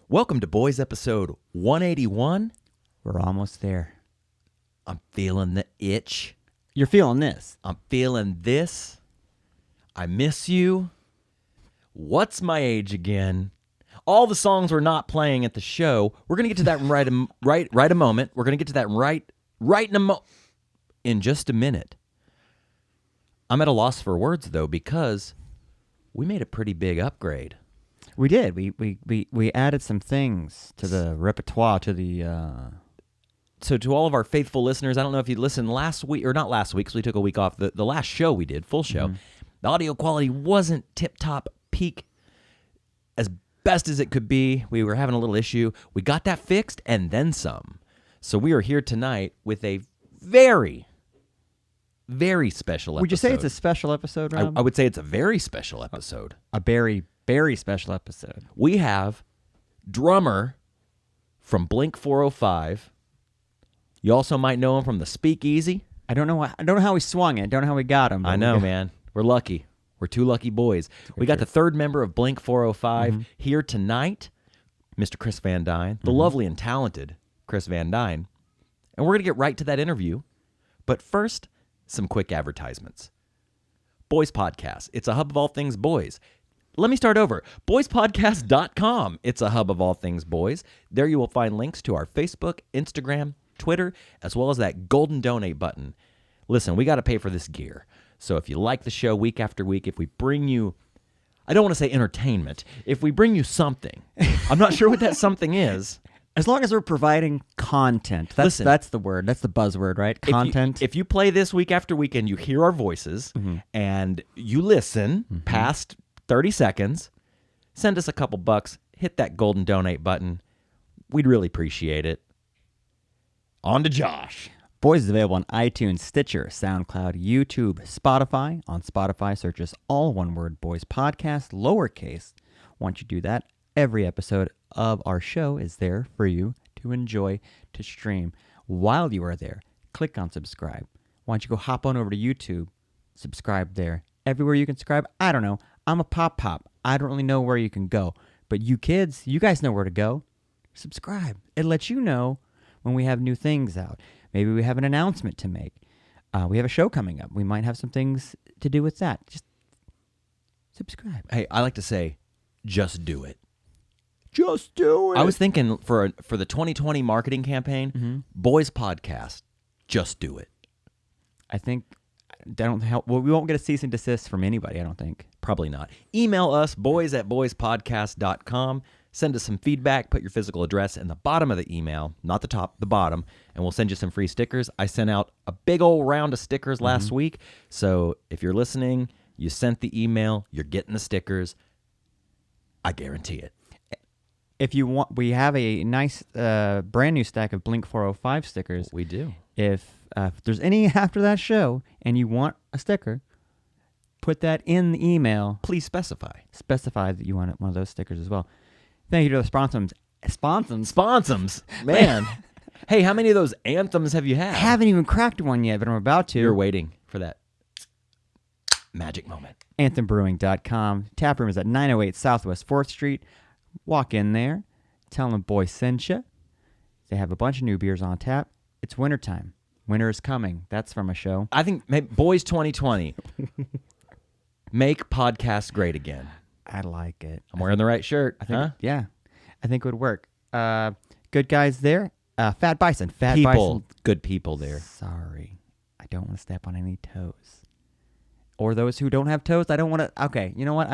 Welcome to Boys episode 181. We're almost there. I'm feeling the itch. You're feeling this. I'm feeling this. I miss you. What's my age again? All the songs we're not playing at the show. We're gonna get to that in right a moment. We're gonna get to that in just a minute. I'm at a loss for words though because we made a pretty big upgrade. We did. We added some things to the repertoire, to the... So to all of our faithful listeners, I don't know if you listened last week, or not last week, because we took a week off. The last show we did, full show, the audio quality wasn't tip-top peak as best as it could be. We were having a little issue. We got that fixed and then some. So we are here tonight with a very, very special episode. Would you say it's a special episode, Rob? I would say it's a very special episode. A very, very special episode. We have drummer from Blink-405. You also might know him from the Speakeasy. I don't know how we swung it. Don't know how we got him. I know, man. We're lucky. We're two lucky boys. We got the third member of Blink-405 here tonight, Mr. Chris Vandyne, the lovely and talented Chris Vandyne. And we're going to get right to that interview. But first, some quick advertisements. Boys Podcast. It's a hub of all things boys. Let me start over. BoysPodcast.com. It's a hub of all things boys. There you will find links to our Facebook, Instagram, Twitter, as well as that golden donate button. Listen, we got to pay for this gear. So if you like the show week after week, if we bring you, I don't want to say entertainment, if we bring you something, I'm not sure what that something is. As long as we're providing content. That's the word. That's the buzzword, right? Content. If you play this week after week and you hear our voices and you listen past 30 seconds, send us a couple bucks, hit that golden donate button. We'd really appreciate it. On to Josh. Boys is available on iTunes, Stitcher, SoundCloud, YouTube, Spotify. On Spotify, search us all one word, Boys Podcast, lowercase. Once you do that, every episode of our show is there for you to enjoy, to stream. While you are there, click on subscribe. Why don't you go hop on over to YouTube, subscribe there. Everywhere you can subscribe, I don't know. I'm a pop. I don't really know where you can go. But you kids, you guys know where to go. Subscribe. It lets you know when we have new things out. Maybe we have an announcement to make. We have a show coming up. We might have some things to do with that. Just subscribe. Hey, I like to say, just do it. Just do it. I was thinking for the 2020 marketing campaign, Boys Podcast, just do it. I think that don't help. Well, we won't get a cease and desist from anybody, I don't think. Probably not. Email us, boys@boyspodcast.com. Send us some feedback. Put your physical address in the bottom of the email, not the top, the bottom, and we'll send you some free stickers. I sent out a big old round of stickers last week, so if you're listening, you sent the email, you're getting the stickers. I guarantee it. If you want, we have a nice brand new stack of Blink-405 stickers. We do. If there's any after that show and you want a sticker, put that in the email. Please specify. Specify that you want one of those stickers as well. Thank you to the sponsors. Sponsums. Man. Hey, how many of those anthems have you had? I haven't even cracked one yet, but I'm about to. You're waiting for that magic moment. AnthemBrewing.com. Tap room is at 908 Southwest 4th Street. Walk in there. Tell them Boys sent you. They have a bunch of new beers on tap. It's wintertime. Winter is coming. That's from a show. I think Boys 2020. Make podcasts great again. I like it. I'm wearing the right shirt. Yeah. I think it would work. Good guys there. Fat Bison. Bison. Good people there. Sorry. I don't want to step on any toes. Or those who don't have toes. I don't want to. Okay. You know what?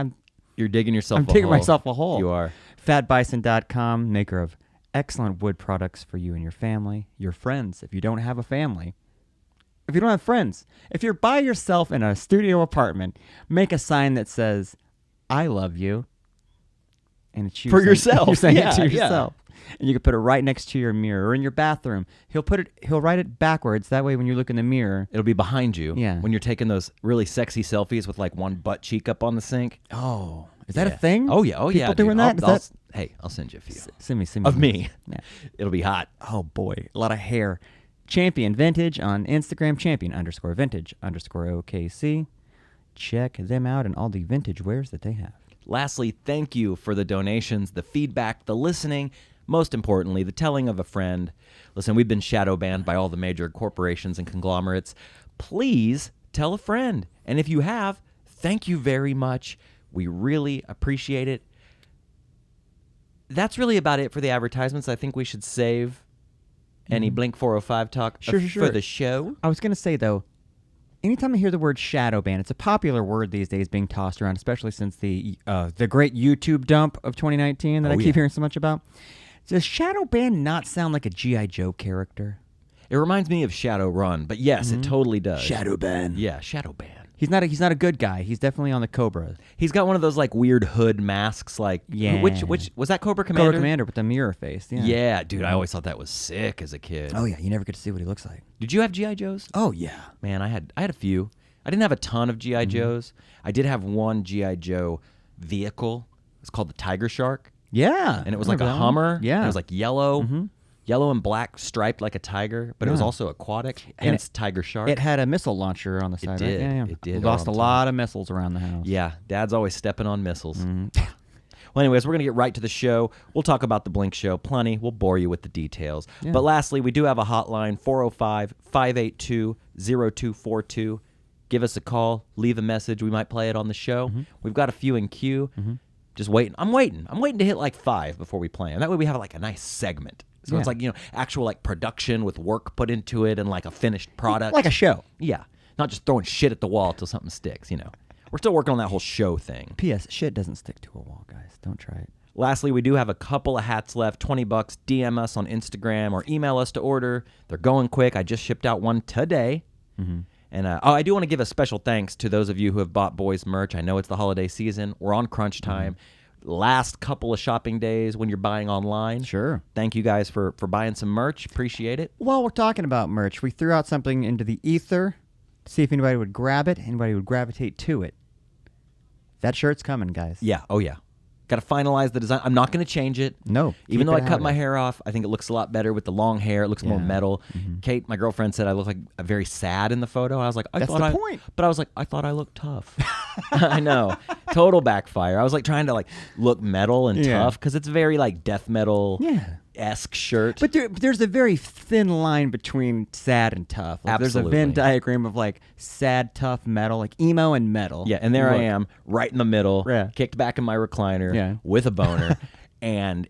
You're digging yourself a hole. I'm digging myself a hole. You are. FatBison.com, maker of excellent wood products for you and your family, your friends. If you don't have a family, if you don't have friends, if you're by yourself in a studio apartment, make a sign that says, I love you. And it's for yourself. You're saying it to yourself. And you can put it right next to your mirror or in your bathroom. He'll write it backwards. That way when you look in the mirror, it'll be behind you. Yeah. When you're taking those really sexy selfies with like one butt cheek up on the sink. Oh. Is that a thing? Oh yeah. People doing that? Hey, I'll send you a few. Send me. Of me. Yeah. It'll be hot. Oh boy. A lot of hair. Champion Vintage on Instagram. Champion_vintage_OKC. Check them out and all the vintage wares that they have. Lastly, thank you for the donations, the feedback, the listening, most importantly, the telling of a friend. Listen, we've been shadow banned by all the major corporations and conglomerates. Please tell a friend. And if you have, thank you very much. We really appreciate it. That's really about it for the advertisements. I think we should save any Blink-405 talk Sure. for the show. I was going to say, though, anytime I hear the word shadow ban, it's a popular word these days being tossed around, especially since the great YouTube dump of 2019 that I keep hearing so much about. Does shadow ban not sound like a G.I. Joe character? It reminds me of Shadowrun, but yes, it totally does. Shadow ban. Yeah, Shadow ban. He's not a good guy. He's definitely on the Cobra. He's got one of those like weird hood masks, like which was that Cobra Commander? Cobra Commander with the mirror face. Yeah. Yeah, dude, I always thought that was sick as a kid. Oh yeah, you never get to see what he looks like. Did you have G.I. Joes? Oh yeah. Man, I had a few. I didn't have a ton of G.I. Joes. I did have one G.I. Joe vehicle. It's called the Tiger Shark. Yeah. And it was I like a remember that Hummer. one. Yeah. And it was like yellow and black striped like a tiger, but it was Yeah. also aquatic. And Hence Tiger Shark. It had a missile launcher on the side. did. Right? Yeah, yeah. It did. Lost a All the lot of missiles around the house. Yeah, Dad's always stepping on missiles. Well, anyways, we're going to get right to the show. We'll talk about the Blink show plenty. We'll bore you with the details. Yeah. But lastly, we do have a hotline, 405-582-0242. Give us a call. Leave a message. We might play it on the show. We've got a few in queue. Just waiting. I'm waiting to hit like 5 before we play them. That way we have like a nice segment. So it's like, actual like production with work put into it and like a finished product. Like a show. Yeah. Not just throwing shit at the wall till something sticks, We're still working on that whole show thing. P.S. Shit doesn't stick to a wall, guys. Don't try it. Lastly, we do have a couple of hats left, $20. DM us on Instagram or email us to order. They're going quick. I just shipped out one today. And I do want to give a special thanks to those of you who have bought Boys merch. I know it's the holiday season. We're on crunch time. Last couple of shopping days when you're buying online. Sure. Thank you guys for buying some merch. Appreciate it. While we're talking about merch, we threw out something into the ether to see if anybody would grab it, anybody would gravitate to it. That shirt's coming, guys. Yeah. Oh, yeah. Got to finalize the design. I'm not going to change it. No. Even keep though I it cut how my it is. hair off, I think it looks a lot better with the long hair. It looks more Yeah. metal. Kate, my girlfriend, said I look like very sad in the photo. I was like, That's the point. But I was like, I thought I looked tough. I know. Total backfire. I was like trying to like look metal and Yeah. tough because it's very like death metal esque shirt. But there's a very thin line between sad and tough. Like, there's a Absolutely. Venn diagram of like sad, tough metal, like emo and metal. Yeah, and there I Look. am, right in the middle, Yeah. kicked back in my recliner Yeah. with a boner. And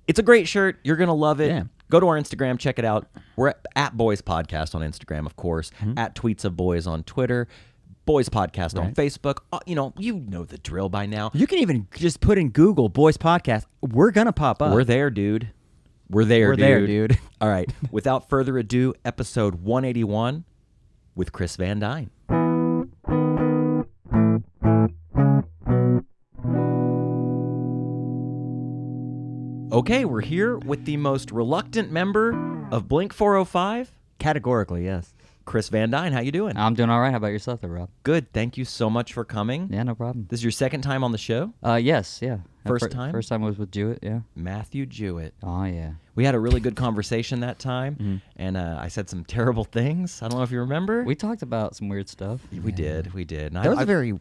it's a great shirt. You're going to love it. Yeah. Go to our Instagram, check it out. We're at Boys Podcast on Instagram, of course, at Tweets of Boys on Twitter, Boys Podcast on Right. Facebook. You know the drill by now. You can even just put in Google Boys Podcast. We're going to pop up. We're there, dude. We're there, We're dude. there, dude. All right. Without further ado, episode 181 with Chris Vandyne. Okay, we're here with the most reluctant member of Blink-405, Categorically, yes. Chris Vandyne. How you doing? I'm doing all right. How about yourself, there, Rob? Good. Thank you so much for coming. Yeah, no problem. This is your second time on the show? Yes, yeah. First time? First time was with Jewett, yeah. Matthew Jewett. Oh, yeah. We had a really good conversation that time, and I said some terrible things. I don't know if you remember. We talked about some weird stuff. We did. And That was a very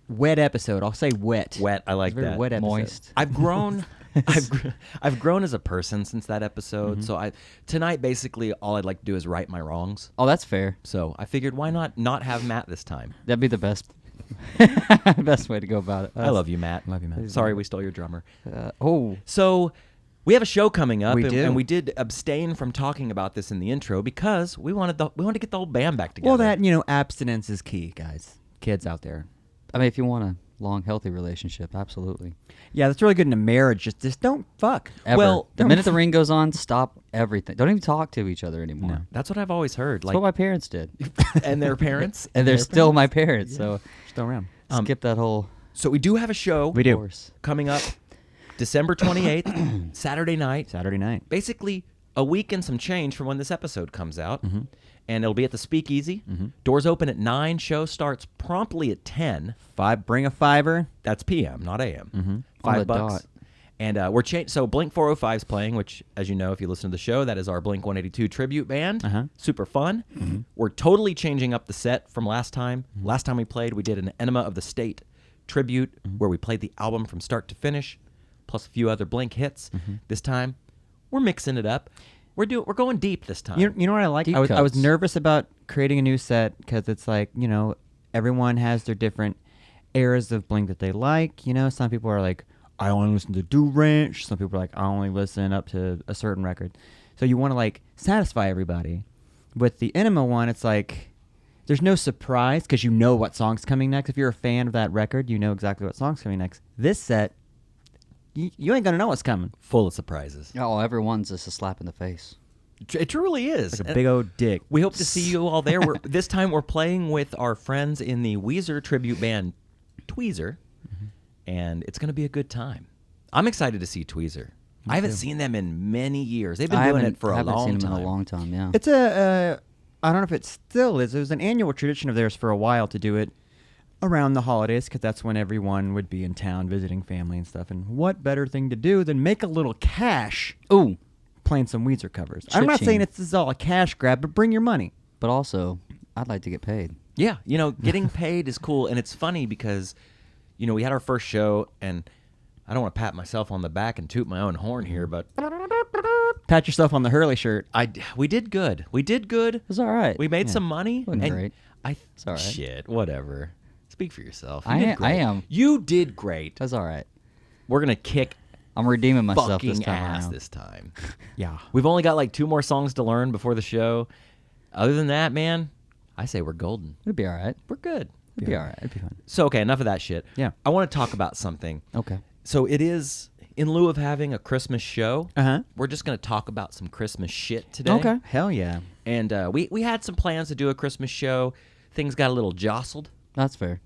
wet episode. I'll say wet. wet. I like It was a very that. wet episode. Moist. I've grown. I've grown as a person since that episode. So tonight basically all I'd like to do is right my wrongs. Oh, that's fair. So I figured why not have Matt this time. That'd be the best best way to go about it. I love you, Matt. Love you, Matt. Sorry we stole your drummer. Oh, So we have a show coming up, We and, do. and we did abstain from talking about this in the intro because we wanted to get the whole band back together. Well, abstinence is key, guys. Kids out there. I mean, if you want a long, healthy relationship, absolutely. Yeah, that's really good in a marriage. Just don't fuck. Ever. Well, the minute the ring goes on, stop everything. Don't even talk to each other anymore. No. That's what I've always heard. That's Like, what my parents did. and their parents, And they're still my parents, so Just don't around. skip that whole So we do have a show. We do. course. Coming up December 28th, Saturday night. Saturday night. Basically a week and some change from when this episode comes out. And it'll be at the Speakeasy. Doors open at 9. Show starts promptly at 10. Bring a $5. That's PM, not AM. On the $5. dot. And we're changed. So Blink-405 is playing, which, as you know, if you listen to the show, that is our Blink-182 tribute band. Super fun. We're totally changing up the set from last time. Last time we played, we did an Enema of the State tribute where we played the album from start to finish, plus a few other Blink hits. This time, we're mixing it up. We're going deep this time. You know what I like? Deep I was cuts. nervous about creating a new set because it's like, everyone has their different eras of Blink that they like. Some people are like, I only listen to Do Ranch. Some people are like, I only listen up to a certain record. So you want to like satisfy everybody. With the Enema one, it's like there's no surprise because you know what song's coming next. If you're a fan of that record, you know exactly what song's coming next. This set, you ain't gonna know what's coming. Full of surprises. Oh, everyone's just a slap in the face. It truly is. Like a big old dick. We hope to see you all there. This time we're playing with our friends in the Weezer tribute band Tweezer, and it's going to be a good time. I'm excited to see Tweezer. I haven't seen them in many years. They've been doing it for a long I haven't seen time. them in a long time, yeah. It's I don't know if it still is. It was an annual tradition of theirs for a while to do it around the holidays because that's when everyone would be in town visiting family and stuff. And what better thing to do than make a little cash Ooh, playing some Weezer covers? I'm not Cha-ching. saying this is all a cash grab, but bring your money. but also, I'd like to get paid. Yeah, getting paid is cool, and it's funny because, we had our first show, and I don't want to pat myself on the back and toot my own horn here, but Pat yourself on the Hurley shirt. we did good. We did good. It was all right. We made Yeah. some money. Wasn't and great. It's all right. Shit, whatever. Speak for yourself. You I did am- I great. am. You did great. That's all right. We're gonna kick I'm redeeming myself fucking this time ass around. this time. Yeah. We've only got like 2 more songs to learn before the show. Other than that, man, I say we're golden. It'll be all right. We're good. It'll be all right. It'd be fun. So, okay, enough of that shit. Yeah. I want to talk about something. Okay. So it is, in lieu of having a Christmas show, Uh-huh. we're just going to talk about some Christmas shit today. Okay. Hell yeah. And we had some plans to do a Christmas show. Things got a little jostled. That's fair.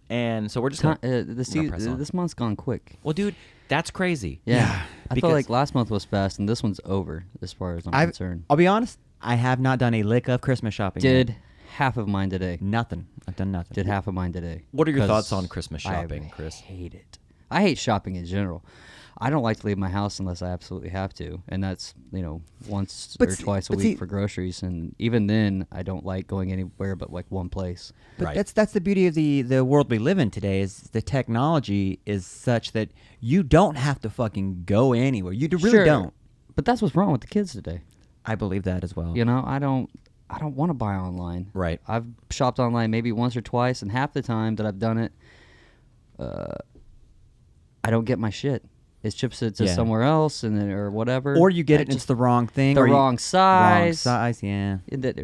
And so we're just going to... This month's gone quick. Well, dude, that's crazy. Yeah. I because- feel like last month was fast, and this one's over as far as I'm concerned. I'll be honest, I have not done a lick of Christmas shopping yet. Did half of mine today. Nothing. I've done nothing. Did half of mine today. What are your 'Cause thoughts on Christmas shopping, I Chris? hate it. I hate shopping in general. I don't like to leave my house unless I absolutely have to, and that's once But or see- twice a but week see- for groceries, and even then I don't like going anywhere but like one place. But Right. that's the beauty of the world we live in today is the technology is such that you don't have to fucking go anywhere. You really Sure, don't. But that's what's wrong with the kids today. I believe that as well. I don't want to buy online. Right. I've shopped online maybe once or twice, and half the time that I've done it, I don't get my shit. It ships it to Yeah. somewhere else, and then or whatever. Or you get I it and it's just- the wrong thing. the or you- wrong size. Wrong size, yeah.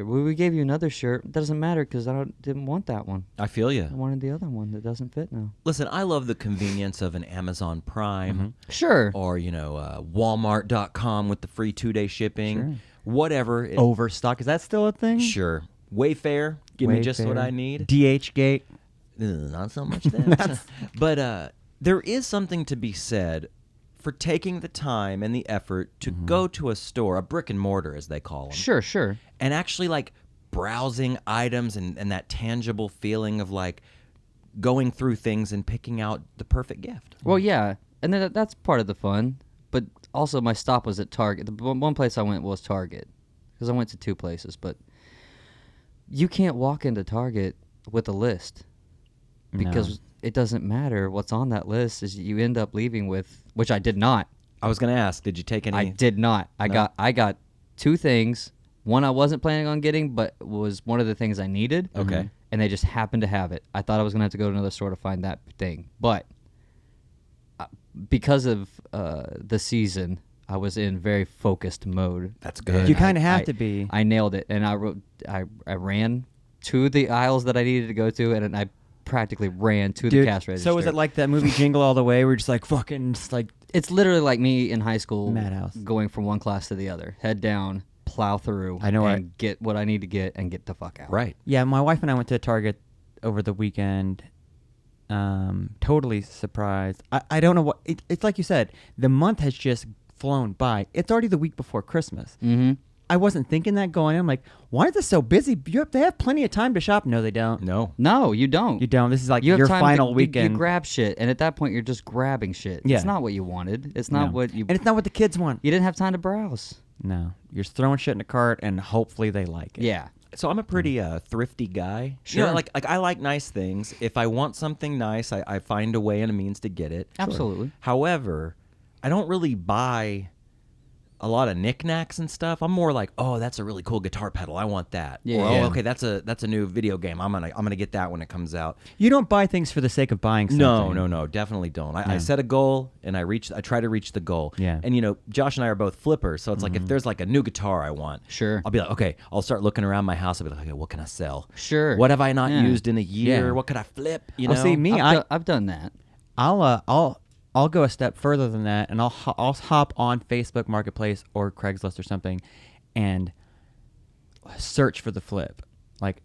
We gave you another shirt. It doesn't matter because didn't want that one. I feel you. I wanted the other one that doesn't fit now. Listen, I love the convenience of an Amazon Prime Sure. or, Walmart.com with the free 2-day shipping. Sure. Whatever. Overstock. Is that still a thing? Sure. Wayfair, give me just what Wayfair. I need. DHgate. Not so much that. But there is something to be said for taking the time and the effort to go to a store, a brick and mortar as they call them, Sure. and actually like browsing items and that tangible feeling of like going through things and picking out the perfect gift. Well, yeah, and then that's part of the fun. But also, my stop was at Target. The one place I went was Target because I went to 2 places. But you can't walk into Target with a list because it doesn't matter what's on that list. Is you end up leaving with, which I did not. I was going to ask, did you take any? I did not. I got 2 things. One I wasn't planning on getting, but was one of the things I needed. Okay. And they just happened to have it. I thought I was going to have to go to another store to find that thing. But because of the season, I was in very focused mode. That's good. And You kind of have I- to be. I nailed it. And I ran to the aisles that I needed to go to, and I practically ran to the Dude, cash register. so is it like that movie Jingle All the Way where you're just like fucking just like It's literally like me in high school Madhouse. going from one class to the other. Head down, plow through, I know and get what I need to get and get the fuck out. Right. Yeah, my wife and I went to Target over the weekend. Totally surprised. I don't know what it's like you said. The month has just flown by. It's already the week before Christmas. Mm-hmm. I wasn't thinking that going in. I'm like, why is this so busy? They have plenty of time to shop. No, they don't. No. No, you don't. You don't. This is like You have your time final to, weekend. You grab shit, and at that point, you're just grabbing shit. Yeah. It's not what you wanted. It's not No. what you. And it's not what the kids want. You didn't have time to browse. No, you're throwing shit in a cart and hopefully they like it. Yeah. So I'm a pretty thrifty guy. You know, Sure. like I like nice things. If I want something nice, I find a way and a means to get it. Absolutely. However, I don't really buy a lot of knickknacks and stuff. I'm more like, oh, that's a really cool guitar pedal. I want that. Yeah. Or, Yeah. oh, okay, that's a new video game. I'm gonna get that when it comes out. You don't buy things for the sake of buying something. No, definitely don't. I set a goal and I try to reach the goal. Yeah. And you know, Josh and I are both flippers, so it's like if there's like a new guitar I want, Sure. I'll be like, okay, I'll start looking around my house. I'll be like, okay, what can I sell? Sure. What have I not Yeah. used in a year? Yeah. What could I flip? You Well, know? see, me, I've done that. I'll go a step further than that, and I'll hop on Facebook Marketplace or Craigslist or something, and search for the flip. Like,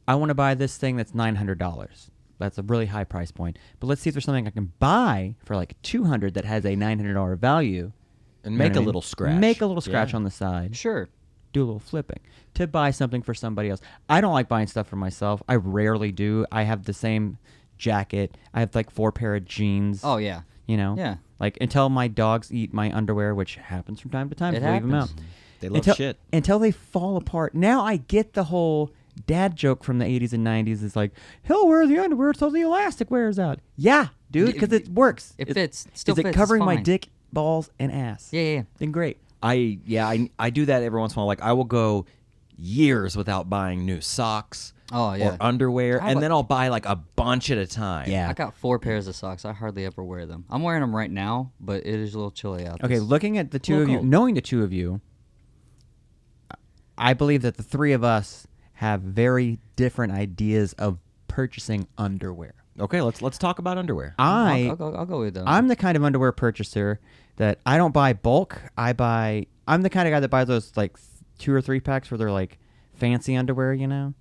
I want to buy this thing that's $900. That's a really high price point. But let's see if there's something I can buy for like $200 that has a $900 value, and You know make what a I mean? little scratch. Make a little scratch Yeah. on the side. Sure. Do a little flipping to buy something for somebody else. I don't like buying stuff for myself. I rarely do. I have the same jacket. I have like 4 pair of jeans. Oh yeah. You know? Yeah. Like, until my dogs eat my underwear, which happens from time to time. It Leave them out. happens. They love until, shit. Until they fall apart. Now I get the whole dad joke from the 80s and 90s. It's like, he'll wear the underwear until the elastic wears out. Yeah, dude, because it works. It fits. Still Is it fits. It's covering my fine. dick, balls, and ass? Yeah. Then great. I do that every once in a while. Like I will go years without buying new socks Oh yeah. or underwear, How and about- then I'll buy like a bunch at a time. Yeah. I got 4 pairs of socks. I hardly ever wear them. I'm wearing them right now, but it is a little chilly out. Okay, This- looking at the two Well, of you, cool. knowing the two of you, I believe that the three of us have very different ideas of purchasing underwear. Okay, let's talk about underwear. I'll go with them. I'm the kind of underwear purchaser that I don't buy bulk. I'm the kind of guy that buys those like 2 or 3 packs where they're like fancy underwear, you know,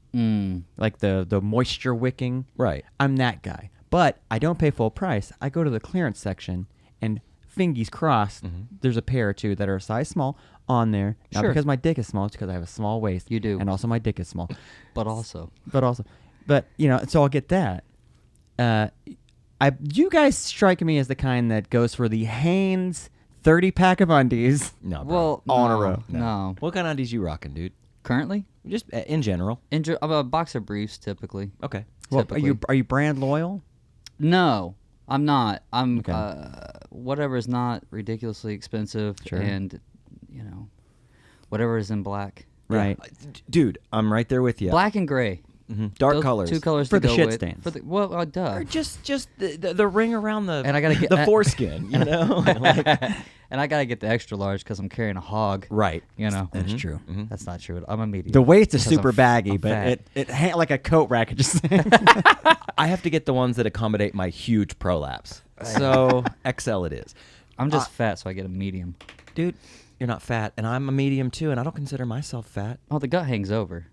like the moisture wicking. Right. I'm that guy, but I don't pay full price. I go to the clearance section and fingies crossed. There's a pair or two that are a size small on there. Not Sure. because my dick is small, it's because I have a small waist. You do. and also my dick is small. but also, But you know, so I'll get that. You guys strike me as the kind that goes for the Hanes 30-pack of undies. No, bro. well, All in a no, row. No. What kind of undies you rocking, dude? Currently, Just in general. I'm a boxer briefs typically. Okay. Well, Typically. are you brand loyal? No, I'm not. I'm Okay. whatever is not ridiculously expensive, Sure. and whatever is in black. Right. Dude, I'm right there with you. Black and gray. Dark Those colors. 2 colors For to the go shit with. stands. Well, duh. Or just the ring around the And I gotta get- the foreskin, you know? Like- And I gotta get the extra large because I'm carrying a hog. right. You know, That's true. That's not true. I'm a medium. The waist is Because super I'm baggy, I'm but fat. it like a coat rack. It just I have to get the ones that accommodate my huge prolapse. So XL it is. I'm just fat, so I get a medium. Dude, you're not fat, and I'm a medium too, and I don't consider myself fat. Oh, the gut hangs over.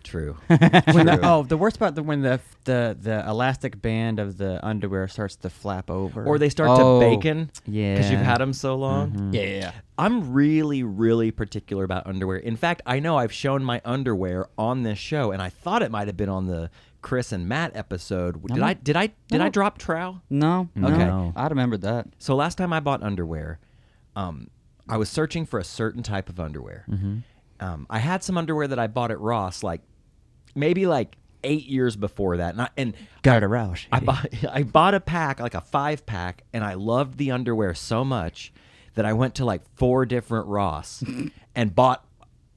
True. the worst part when the elastic band of the underwear starts to flap over, Or they start Oh. to bacon because you've Yeah. had them so long. Yeah. I'm really, really particular about underwear. In fact, I know I've shown my underwear on this show, and I thought it might have been on the Chris and Matt episode. Did I drop trow? No. Okay. No. I remembered that. So last time I bought underwear, I was searching for a certain type of underwear. I had some underwear that I bought at Ross, maybe 8 years before that, and got a Roush. I bought a pack, like a 5-pack, and I loved the underwear so much that I went to 4 different Ross and bought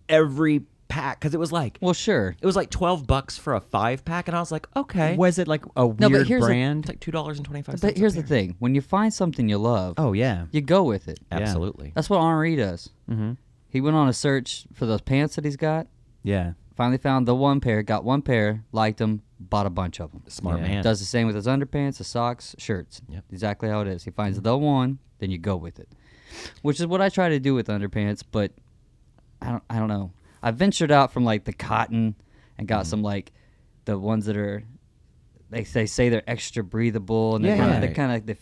every pack because it was Well, sure. $12 for a 5-pack, and I was like, okay, Was it like a but weird here's the- brand? it's like $2.25. But here's the thing: when you find something you love, Oh yeah. you go with it. Absolutely. That's what Henri does. Mm-hmm. He went on a search for those pants that he's got. Yeah. Finally found the one pair, got one pair, liked them, bought a bunch of them. Smart Yeah. man. Does the same with his underpants, his socks, shirts. Yep. Exactly how it is. He finds the one, then you go with it. Which is what I try to do with underpants, but I don't know. I ventured out from the cotton and got some the ones that are they say they're extra breathable and Yeah, they yeah. kind of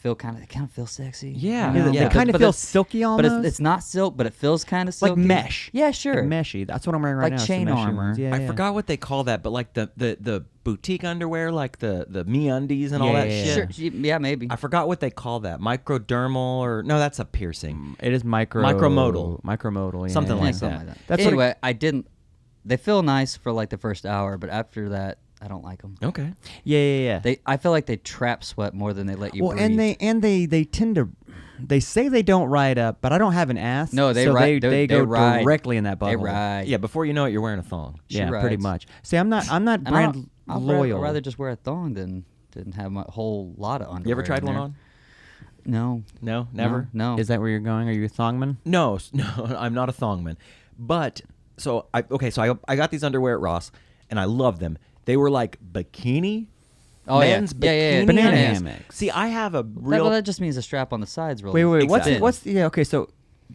feel sexy. Yeah. you know? They kind of But feel it's- silky But almost. it's not silk, but it feels kind of like silky. mesh. Yeah, sure. Like meshy. That's what I'm wearing right Like now. chain some meshy armor. ones. Yeah, I yeah. forgot what they call that, but the boutique underwear, the MeUndies and all Yeah, that yeah, shit. Sure. Yeah, maybe. I forgot what they call that. Microdermal or no, that's a piercing. It is Micromodal. Micromodal. Yeah, Something yeah. like Something that. That's what anyway, I didn't They feel nice for like the first hour, but after that, I don't like them. Okay. Yeah. I feel like they trap sweat more than they let you breathe. and they tend to. They say they don't ride up, but I don't have an ass. No, they so ride. They go ride. directly in that butthole. They ride. Yeah, before you know it, you're wearing a thong. She Yeah, pretty rides. much. See, I'm not And brand loyal. I'd rather just wear a thong than have my whole lot of underwear. You ever tried in one there. on? No. No, never. No. Is that where you're going? Are you a thongman? No, I'm not a thongman. But I got these underwear at Ross, and I love them. They were like bikini. Oh, yeah. men's Yeah, yeah, yeah. bikini Banana undies. hammocks. See, I have a real. that just means the strap on the sides. Really. Wait. Exactly. What's okay? So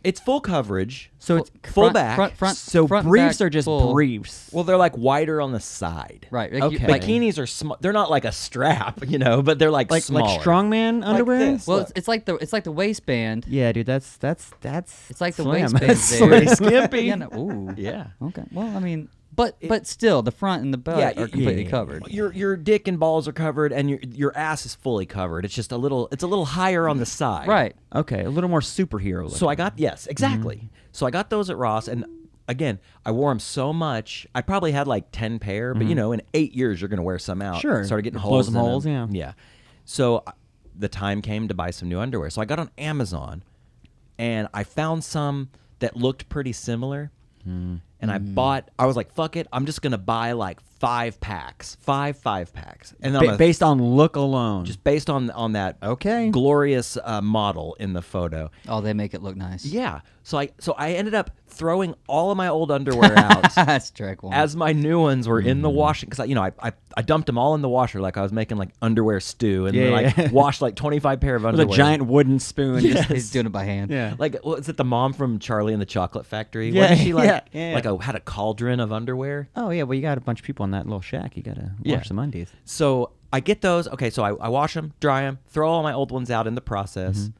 It's full coverage. it's full back. so front, briefs back, are just full. briefs. Well, they're like wider on the side. Right. Like Okay. like, Bikinis are small. They're not like a strap, but they're like smaller. strongman underwear. this. well, Look. it's like the waistband. Yeah, dude, that's It's like the slim. waistband That's there. pretty skimpy. Yeah, no, ooh. Yeah. Okay. Well, I mean, but still, the front and the butt Yeah, are completely yeah. covered. Your dick and balls are covered, and your ass is fully covered. It's just a little higher on the side. Right. Okay, a little more superhero. So I got exactly. So I got those at Ross, and again, I wore them so much. I probably had like 10 pair, but in 8 years, you're gonna wear some out. Sure. Started getting Blow holes. some in holes, them. yeah. Yeah. So the time came to buy some new underwear. So I got on Amazon, and I found some that looked pretty similar. And I was like, fuck it. I'm just going to buy like 5 packs. 5 packs. And then based on look alone. just based on that Okay. glorious model in the photo. Oh, they make it look nice. Yeah. So I ended up throwing all of my old underwear out That's track one. as my new ones were in the washing, because I dumped them all in the washer like I was making like underwear stew, and then Yeah. like washed like 25 pair of with underwear. a giant wooden spoon. Yes. He's doing it by hand. Yeah. Like, is it the mom from Charlie and the Chocolate Factory? Yeah, Wasn't she like yeah. had a cauldron of underwear? Oh yeah, well you got a bunch of people in that little shack. You gotta Yeah. wash some undies. So I get those. Okay, so I wash them, dry them, throw all my old ones out in the process,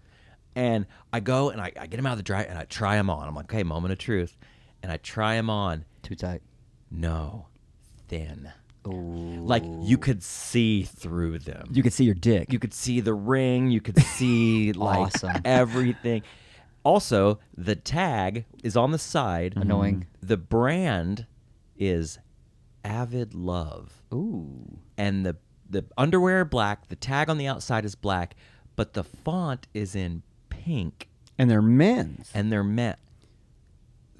and I go and I get them out of the dryer and I try them on. I'm like, okay, moment of truth, and I try them on. Too tight. No, thin. Ooh. Like you could see through them. You could see your dick. You could see the ring. You could see like Awesome. everything. Also, the tag is on the side. Annoying. The brand is Avid Love. Ooh. And the underwear black, the tag on the outside is black, but the font is in pink, And they're men's. and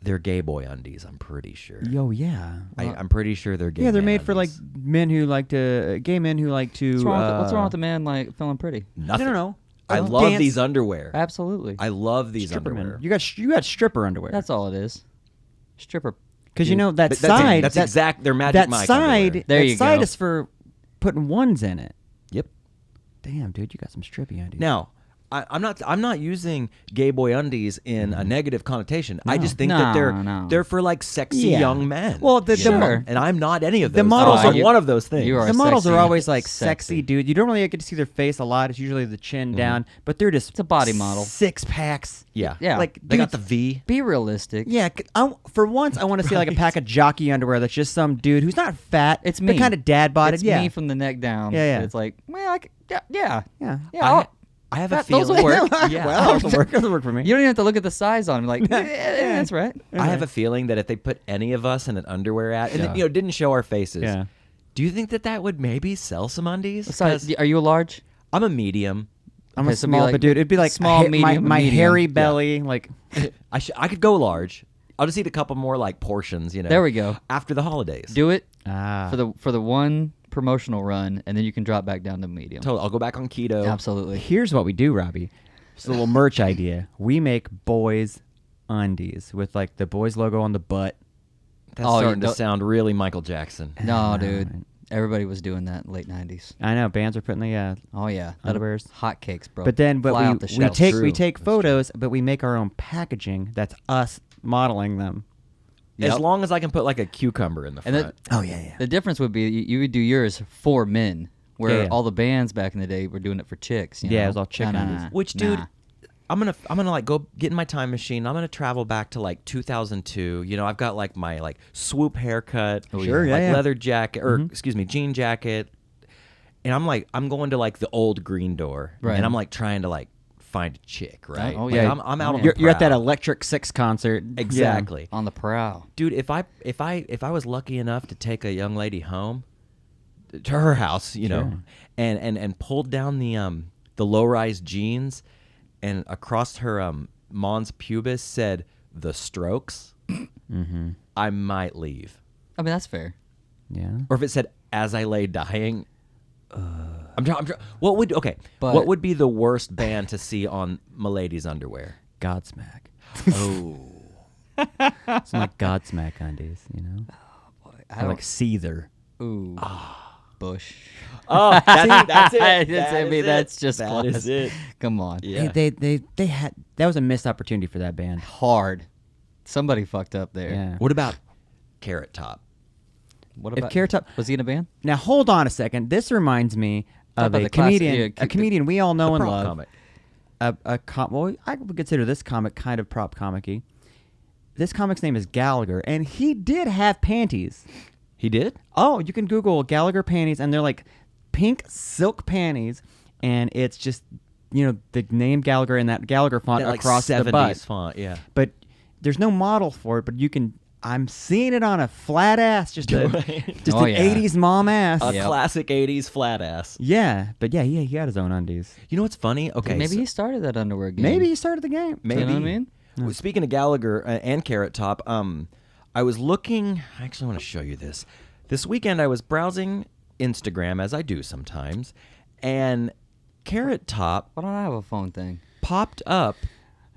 they're gay boy undies, I'm pretty sure. Yo, yeah. I'm pretty sure they're gay. Yeah, they're man made for like undies. men who like to, gay men who like to. What's wrong with the man like feeling pretty? Nothing. No. I Oh, love dance. these underwear. Absolutely. I love these Stripper underwear. men. You got stripper underwear. That's all it is. Stripper. Because you know that But side. that's that, exact. They're Magic that Mike side. underwear. There that you side go. is for putting ones in it. Yep. Damn, dude, you got some strippy undies. Now, I'm not using gay boy undies in a negative connotation. I just think that No. they're for like sexy Yeah. young men. Well, the Sure. and I'm not any of those. The models I'm are- one of those things. you are the models are sexy. always like Sexy. sexy, dude. You don't really get to see their face a lot. It's usually the chin down, but they're just It's a body model. 6 packs. Yeah. Yeah. Like They got dudes- the V. Be realistic. Yeah, for once, I want to see like a pack of jockey underwear that's just some dude who's not fat. It's but me. kind of dad bodied. It's Yeah, me from the neck down. Yeah, yeah. It's like, well, yeah. yeah. I have a those will feeling. work. Yeah. Well, that'll work for me. You don't even have to look at the size on them. Like, yeah, that's right. I have a feeling that if they put any of us in an underwear ad, and Yeah. didn't show our faces, Yeah. do you think that would maybe sell some undies? Besides, 'Cause are you a large? I'm a medium. I'm Okay, a so it'd be small, like but dude, it'd be like small, medium, my medium. hairy Yeah. belly, like I could go large. I'll just eat a couple more like portions. There we go. After the holidays. Do it for the one promotional run, and then you can drop back down to medium. Totally. I'll go back on keto. Absolutely. Here's what we do, Robbie. It's a little merch idea. We make boys undies with like the boys logo on the butt. That's Oh, you starting to don't- sound really Michael Jackson. No, dude. Everybody was doing that in late 90s. I know bands are putting the Oh, yeah. Underwears. Hot cakes, bro. but then Fly off the we shelf. take True. we take That's photos, but we make our own packaging. That's us modeling them. Yep. As long as I can put like a cucumber in the And front. Oh yeah. The difference would be you would do yours for men, where Yeah. all the bands back in the day were doing it for chicks. You Yeah, know? it was all chick Nah, undies. nah, Which, dude, nah. I'm gonna like go get in my time machine. I'm gonna travel back to like 2002. I've got like my like swoop haircut, Oh, Sure, yeah, like yeah. leather jacket, or excuse me, jean jacket, and I'm going to like the old Green Door, Right. and I'm like trying to like find a chick, right? Oh, Like, yeah. I'm out on You're, the you're at that prowl. Electric Six concert. Exactly. On the prowl. Dude, if I was lucky enough to take a young lady home to her house, you know, and pulled down the low-rise jeans and across her mons pubis said the Strokes, I might leave. I mean, that's fair. Yeah. Or if it said as I lay dying, I'm trying. What would be the worst band to see on Milady's underwear? Godsmack. Oh, Some like Godsmack undies, you know? I Or like Seether. Ooh. Bush. oh, that's it. That's just That class. is it. Come on. Yeah. They had that was a missed opportunity for that band. Hard. Somebody fucked up there. Yeah. What about Carrot Top? What If about Carrot Top- Was he in a band? Now hold on a second. This reminds me of about a the classic- comedian, yeah, a comedian we all know The and prop love. comic. Well, I would consider this comic kind of prop comic-y. This comic's name is Gallagher, and he did have panties. He did? Oh, you can Google Gallagher panties, and they're like pink silk panties, and it's just, you know, the name Gallagher and that Gallagher font That, like, across 70s the butt. font, yeah. But there's no model for it, but you can. I'm seeing it on a flat ass, just Oh, an yeah. 80s mom ass. A Yep. classic 80s flat ass. Yeah, but yeah, he had his own undies. You know what's funny? Okay, Maybe so- he started that underwear game. Maybe he started the game. maybe. You know what I mean? Well, speaking of Gallagher and Carrot Top, I was looking. I actually want to show you this. This weekend, I was browsing Instagram, as I do sometimes, and Carrot Top Why don't I have a phone thing? popped up.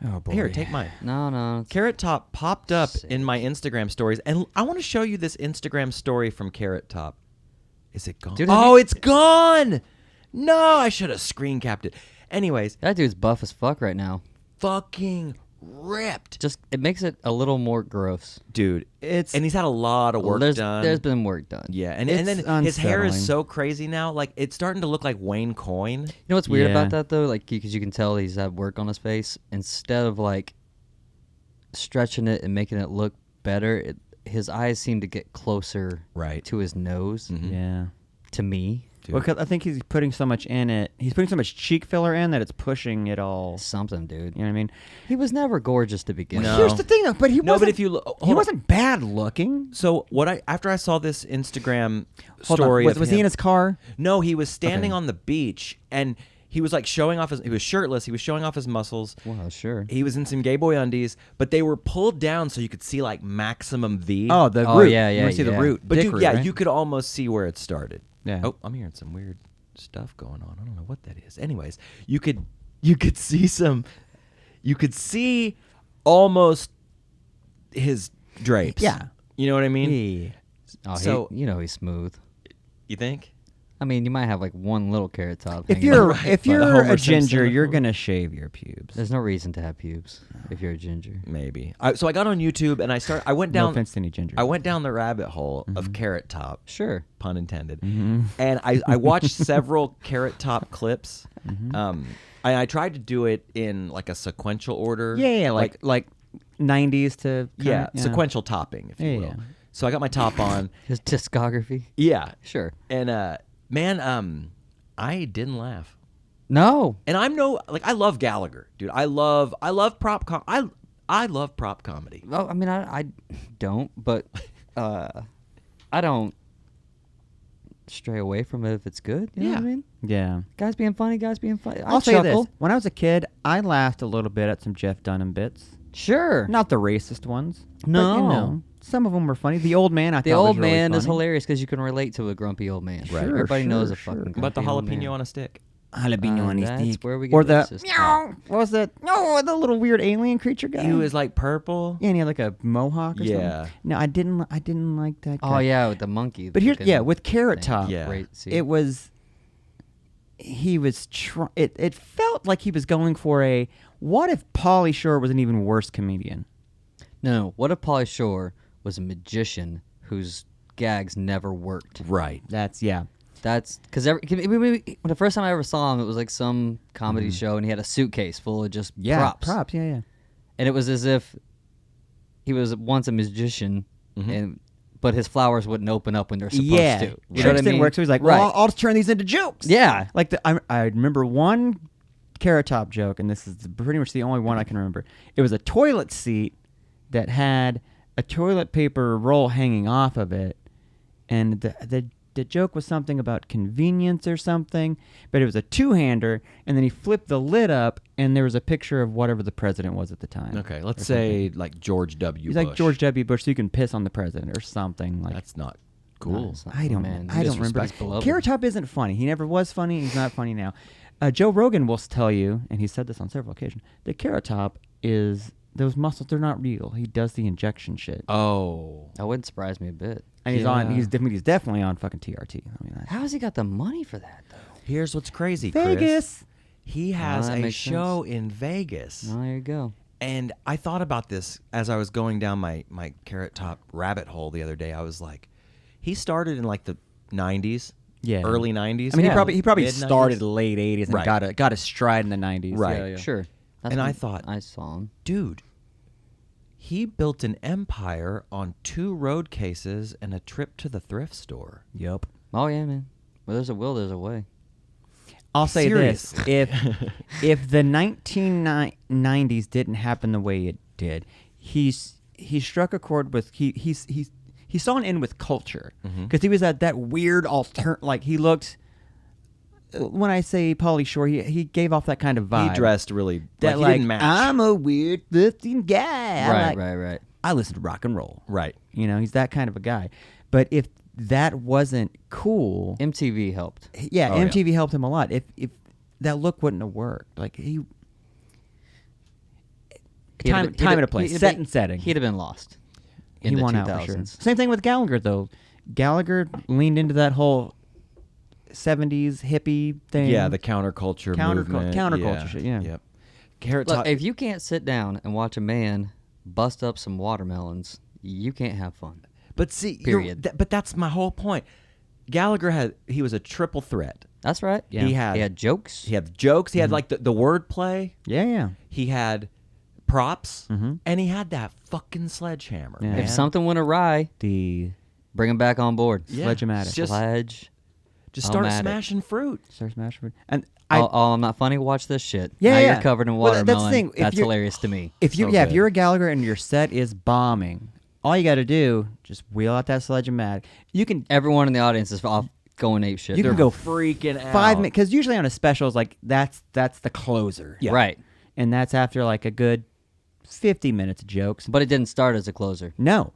Oh boy. Here, take mine. No. Carrot Top popped up Sick. in my Instagram stories, and I want to show you this Instagram story from Carrot Top. Is it gone? Dude, oh, it's gone! No, I should have screen capped it. Anyways, That dude's buff as fuck right now. fucking ripped, Just it makes it a little more gross. dude. It's And he's had a lot of work done. There's been work done. Yeah, and It's then his hair is unsettling. so crazy now. Like, it's starting to look like Wayne Coyne. You know what's weird Yeah. about that though? Like, because you can tell he's had work on his face. Instead of like stretching it and making it look better, his eyes seem to get closer Right. to his nose. yeah. To me, Dude. Well, 'cause I think he's putting so much in it. He's putting so much cheek filler in that it's pushing it all. something, dude. You know what I mean? He was never gorgeous to begin No. with. Here's the thing, though. But he No, wasn't. but if you look, he wasn't bad looking. So after I saw this Instagram Hold on. story, Was, of was he in him- his car? No, he was standing Okay. on the beach and he was like showing off his. He was shirtless. He was showing off his muscles. Wow, sure. He was in some gay boy undies, but they were pulled down so you could see like maximum V. Oh, the Oh, root. yeah, You yeah, wanna see the yeah. root. but Dick dude, root, yeah, right? you could almost see where it started. Yeah. Oh, I'm hearing some weird stuff going on. I don't know what that is. Anyways, you could see some. You could see almost his drapes. Yeah. You know what I mean? Yeah. Oh, So- he's smooth. You think? I mean, you might have like one little carrot top. If hanging you're out. if But you're Homer a ginger, Simpson- you're gonna shave your pubes. There's no reason to have pubes if you're a ginger. Maybe. So I got on YouTube and I went No down. offense to any ginger. I went down the rabbit hole of Carrot Top. Sure. Pun intended. And I watched several Carrot Top clips. I tried to do it in like a sequential order. Yeah, like 90s to yeah, sequential topping, if you Yeah, will. yeah. So I got my top on. His discography. Yeah, Sure. and man, I didn't laugh. No. And I'm no like I love Gallagher, dude. I love prop I love prop comedy. Well, I mean, I don't, but I don't stray away from it if it's good. You know what I Yeah. mean? Yeah. Guys being funny, guys being funny. I'll say chuckle. this: when I was a kid, I laughed a little bit at some Jeff Dunham bits. Sure. Not the racist ones. But, No. you know, some of them were funny. The old man, I The thought was old really man is funny. hilarious because you can relate to a grumpy old man. Sure, Everybody knows a sure, fucking sure. But the grumpy old jalapeno man. on a stick. Jalapeno on his That's stick. where we get Or the racist. meow. What was that? No, the little weird alien creature guy. He was like purple. Yeah, and he had like a mohawk or Yeah. something. No, I didn't like that guy. Oh yeah, with the monkey. But here's fucking with Carrot thing. Top. Yeah. Great scene. It was he was it felt like he was going for a what if Pauly Shore was an even worse comedian? No, what if Pauly Shore was a magician whose gags never worked? Right. That's yeah. That's because the first time I ever saw him, it was like some comedy show, and he had a suitcase full of just props. Props, yeah. And it was as if he was once a magician, but his flowers wouldn't open up when they're supposed Yeah. to. You know Tricks what I didn't mean? work, so he's like, right. well, I'll just turn these into jokes. Yeah. Like I remember one Carrot Top joke, and this is pretty much the only one I can remember. It was a toilet seat that had a toilet paper roll hanging off of it, and the joke was something about convenience or something, but it was a two-hander, and then he flipped the lid up, and there was a picture of whatever the president was at the time. Okay, let's say like George W. He's Bush. like George W. Bush, so you can piss on the president or something. Like That's not cool. it's not- I don't man, remember. disrespectful of Carrot him. Top isn't funny. He never was funny. He's not funny now. Joe Rogan will tell you, and he said this on several occasions, that Carrot Top is those muscles. They're not real. He does the injection shit, Oh. That wouldn't surprise me a bit. and he's on. He's definitely on fucking TRT. I mean, How has he got the money for that, though? Here's what's crazy, Chris. Vegas. He has that a makes show in Vegas. Oh, there you go. And I thought about this as I was going down my Carrot Top rabbit hole the other day. I was like, he started in like the 90s, early 90s. I mean, Yeah. he probably Mid-nineties. started late 80s and Right. got a stride in the 90s. Right. Yeah, yeah. Sure. That's And I when thought- I saw him. Dude, he built an empire on 2 road cases and a trip to the thrift store. Yep. Oh yeah, man. Well, there's a will, there's a way. I'll say this: Seriously. if the 1990s didn't happen the way it did, he struck a chord with he saw an end with culture because he was at that weird like he looked. When I say Pauly Shore, he gave off that kind of vibe. He dressed really that like he didn't match. I'm a weird looking guy. Right. I listen to rock and roll. Right. You know, he's that kind of a guy. But if that wasn't cool, MTV helped. yeah, Oh, yeah. MTV helped him a lot. If that look wouldn't have worked, like time and a place, set and setting. He'd have been lost. He In the won 2000s. out for sure. Same thing with Gallagher though. Gallagher leaned into that whole 70s hippie thing. Yeah, the counterculture movement. counterculture shit, yeah. Yep. Carrot Look, Top. if you can't sit down and watch a man bust up some watermelons, you can't have fun. But see, Period. but that's my whole point. Gallagher he was a triple threat. That's right. Yeah. He had jokes. He had jokes. He had like the word play. Yeah. He had props, and he had that fucking sledgehammer. Yeah. man. If something went awry, The bring him back on board. Yeah. Sledge-o-matic. Just start O-matic. smashing fruit. Stars Mashford. And I'm not funny. Watch this shit. Yeah, now yeah. you're covered in Well, that's the watermelon. thing. If That's you're- hilarious to me. if you So if good. you're a Gallagher and your set is bombing, all you got to do just wheel out that Sledge-o-matic. You can Everyone in the audience is off going ape shit. You They're can go freaking out. 5 minutes because usually on a special is like that's the closer. Yeah. Right. And that's after like a good 50 minutes of jokes. But it didn't start as a closer. No.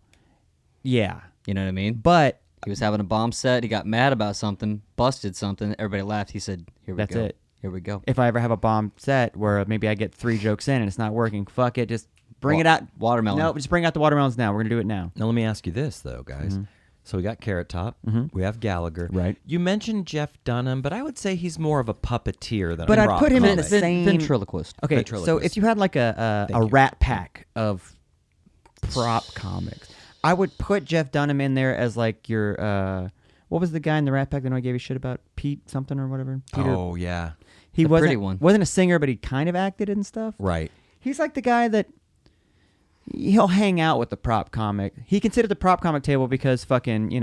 Yeah. You know what I mean? But He was having a bomb set. He got mad about something, busted something. Everybody laughed. He said, "Here we That's go. it. Here we go." if I ever have a bomb set where maybe I get 3 jokes in and it's not working, fuck it. Just bring it out. Watermelon. No, just bring out the watermelons now. We're going to do it now. Now let me ask you this though, guys. So we got Carrot Top. We have Gallagher. Right. You mentioned Jeff Dunham, but I would say he's more of a puppeteer than But a I'd prop put him in comic. the same- ventriloquist. Okay, so Ventriloquist. if you had like a Thank you. rat pack of prop comics, I would put Jeff Dunham in there as like your what was the guy in the rat pack that I gave you shit about? Pete something or whatever? Peter. Oh yeah. he the wasn't pretty one. wasn't a singer, but he kind of acted and stuff. Right. He's like the guy that he'll hang out with the prop comic. He can sit at the prop comic table because fucking,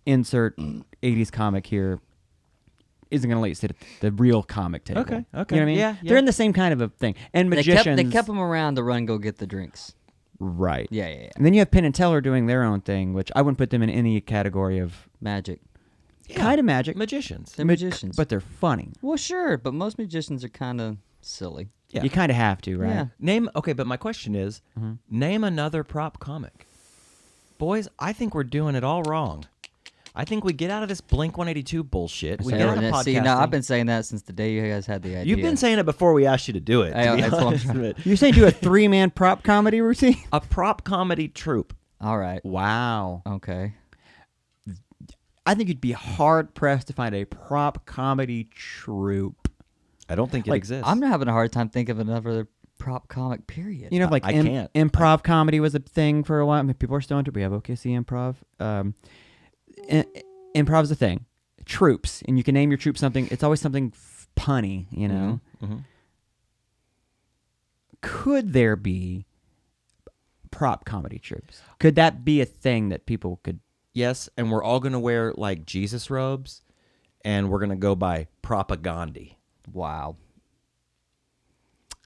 insert 80s comic here isn't going to let you sit at the real comic table. Okay, You know okay. what I mean? Yeah, They're yeah. in the same kind of a thing. And They magicians. kept him around to run and go get the drinks. Right. Yeah. And then you have Penn and Teller doing their own thing, which I wouldn't put them in any category of Magic. kind of magic. Magicians. They're magicians. But they're funny. Well, sure, but most magicians are kind of silly. Yeah. You kind of have to, right? Yeah. But my question is, name another prop comic. Boys, I think we're doing it all wrong. I think we get out of this Blink-182 bullshit. We get out of podcasting. See, now I've been saying that since the day you guys had the idea. You've been saying it before we asked you to do it. to be That's what I'm honest, trying- but You're saying do a 3-man prop comedy routine? a prop comedy troupe. All right. Wow. Okay. I think you'd be hard pressed to find a prop comedy troupe. I don't think it Like, exists. I'm having a hard time thinking of another prop comic. Period. You know, like I can't. improv comedy was a thing for a while. I mean, people are still into it. We have OKC improv. Improv's a thing. Troops, and you can name your troop something. It's always something punny, you know. Mhm. Could there be prop comedy troops? Could that be a thing that people could? Yes, and we're all going to wear like Jesus robes, and we're going to go by propaganda. Wow.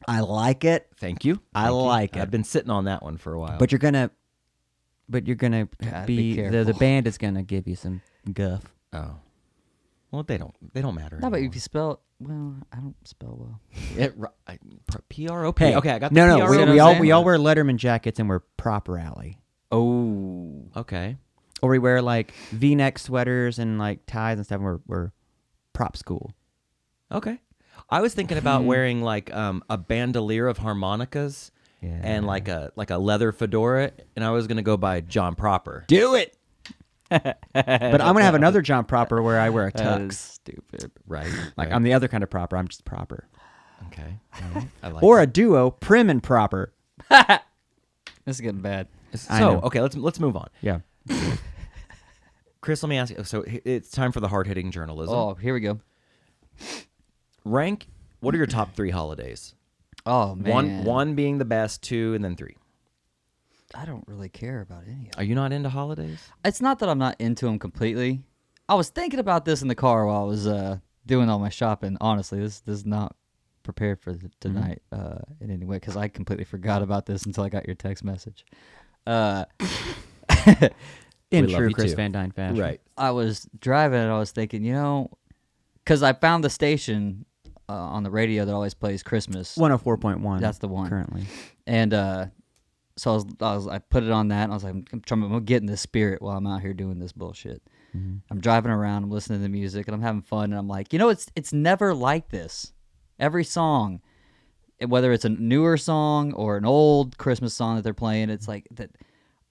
I like it. Thank you. I Thank you. like it. I've been sitting on that one for a while. But you're gonna Gotta be the careful. band is gonna give you some guff. oh, well, they don't matter. No, but anymore. if you spell, well, I don't spell well. P-R-O-P. Hey, Okay, I got the no. PRO. See what I'm We all saying? wear Letterman jackets and we're proper alley. Oh, Okay. Or we wear like V-neck sweaters and like ties and stuff. And we're prop school. Okay. I was thinking about wearing like a bandolier of harmonicas and like a leather fedora, and I was gonna go by John Proper. Do it. But I'm gonna have another John Proper where I wear a that is tux. stupid. Right. Like right. I'm the other kind of proper. I'm just proper. Okay. All right. I like. Or a duo, prim and proper. This is getting bad. I know. okay, let's move on. Yeah. Chris, let me ask you. So it's time for the hard-hitting journalism. Oh, here we go. Rank. What are your top 3 holidays? Oh man, One being the best, 2, and then 3. I don't really care about any of them. Are you not into holidays? It's not that I'm not into them completely. I was thinking about this in the car while I was doing all my shopping. Honestly, this is not prepared for tonight in any way because I completely forgot about this until I got your text message. In We love true you Chris too. Vandyne fashion. Right. I was driving and I was thinking, because I found the station on the radio that always plays Christmas. 104.1. That's the one. Currently. And so I put it on that, and I was like, I'm gonna get in this spirit while I'm out here doing this bullshit. Mm-hmm. I'm driving around, I'm listening to the music, and I'm having fun, and I'm like, it's never like this. Every song, whether it's a newer song or an old Christmas song that they're playing, it's like that.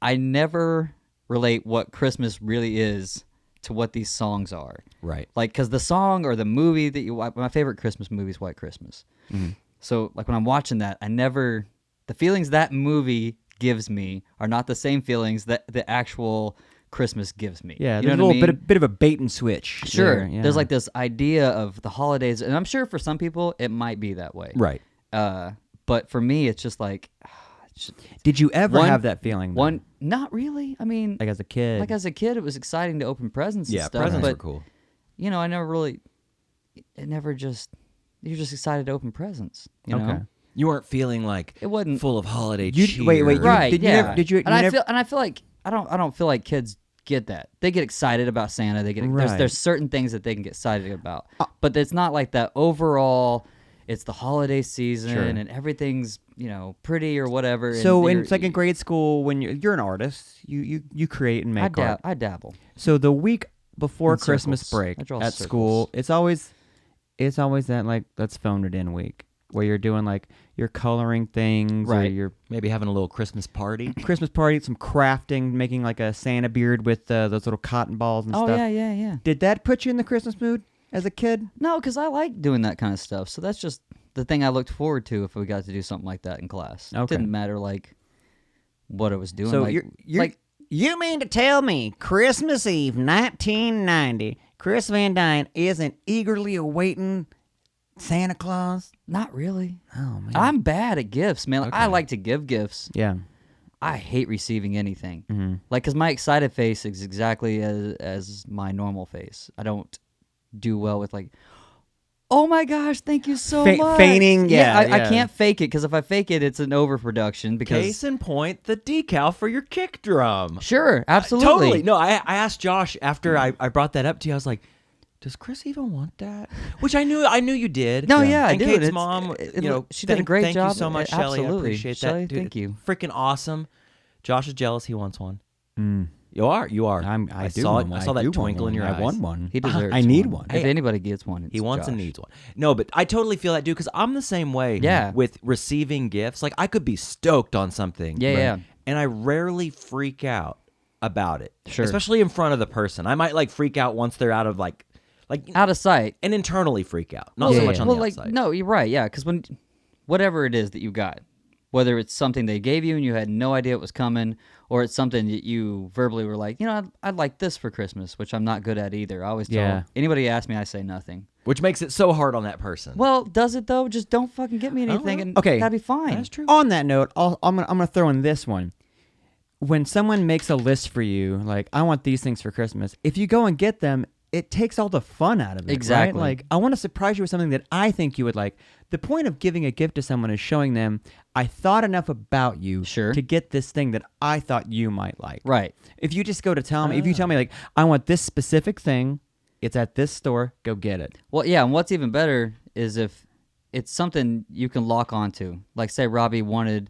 I never relate what Christmas really is to what these songs are. Right. Like, because the song or the movie that my favorite Christmas movie is White Christmas. Mm-hmm. So, like, when I'm watching that, the feelings that movie gives me are not the same feelings that the actual Christmas gives me. Yeah, you there's know a what I little mean? bit of a bait and switch. Sure. there, yeah. There's like this idea of the holidays, and I'm sure for some people it might be that way. Right. But for me, it's just like, Did you ever One- have that feeling? though? not really. I mean, Like as a kid? like as a kid, it was exciting to open presents and Yeah, stuff. presents but were cool. I never really. It never just. You're just excited to open presents. You Okay. know? You weren't feeling like It wasn't full of holiday You- cheer. wait, you- right. did you yeah. never- did you- And you I never- feel like I don't feel like kids get that. They get excited about Santa. They get Right. there's certain things that they can get excited about, but it's not like that overall. It's the holiday season Sure. and everything's pretty or whatever. and So in you're- second grade school, when you're an artist, you create and make art. I dabble. So the week before In Christmas circles. break I draw at circles. school, it's always that like let's phone it in week where you're doing like you're coloring things or Right. you're Maybe having a little Christmas party. Christmas party, some crafting, making like a Santa beard with those little cotton balls and Oh stuff. yeah. Did that put you in the Christmas mood as a kid? No, because I like doing that kind of stuff. So that's just the thing I looked forward to if we got to do something like that in class. Okay. It didn't matter like what I was doing. So like, you're like you mean to tell me Christmas Eve 1990, Chris Vandyne isn't eagerly awaiting Santa Claus? not really. Oh man. I'm bad at gifts, man. Like, I Okay. like to give gifts. yeah. I hate receiving anything. Mm-hmm. Like, because my excited face is exactly as my normal face. I don't do well with like, oh my gosh, thank you so much. Feigning, yeah, I yeah. can't fake it because if I fake it, it's an overproduction. Because Case in point, the decal for your kick drum. sure, absolutely, Totally. No, I asked Josh after I brought that up to you. I was like, does Chris even want that? Which I knew you did. No, yeah, I and do. Kate's It's- mom, she did a great thank job. you so much, Shelly. I Absolutely. appreciate Shelley, that. Dude, thank you. Freaking awesome. Josh is jealous. He wants one. Mm. You are. I do saw want it. one. I saw that do want twinkle in one. your I eyes. want one. He deserves. I need one. If anybody gets one, it's He wants and Josh. needs one. No, but I totally feel that, dude, because I'm the same way Yeah. with receiving gifts. Like, I could be stoked on something. Yeah, yeah. And I rarely freak out about it. Sure. Especially in front of the person. I might, like, freak out once they're out of, like Out of sight. and internally freak out. Not Yeah, so much yeah. on Well, the like outside. no, you're right. Yeah, because whatever it is that you got, whether it's something they gave you and you had no idea it was coming, or it's something that you verbally were like, I'd like this for Christmas, which I'm not good at either. I always tell Yeah. anybody ask me, I say nothing. Which makes it so hard on that person. Well, does it though? Just don't fucking get me anything, and Okay. that'd be fine. That's true. On that note, I'm gonna throw in this one. When someone makes a list for you, like I want these things for Christmas, if you go and get them, it takes all the fun out of it. Exactly. Right? Like I want to surprise you with something that I think you would like. the point of giving a gift to someone is showing them I thought enough about you Sure. to get this thing that I thought you might like. Right. If you just go to tell me, if you tell me like I want this specific thing, it's at this store, go get it. Well, yeah, and what's even better is if it's something you can lock onto. Like, say Robbie wanted,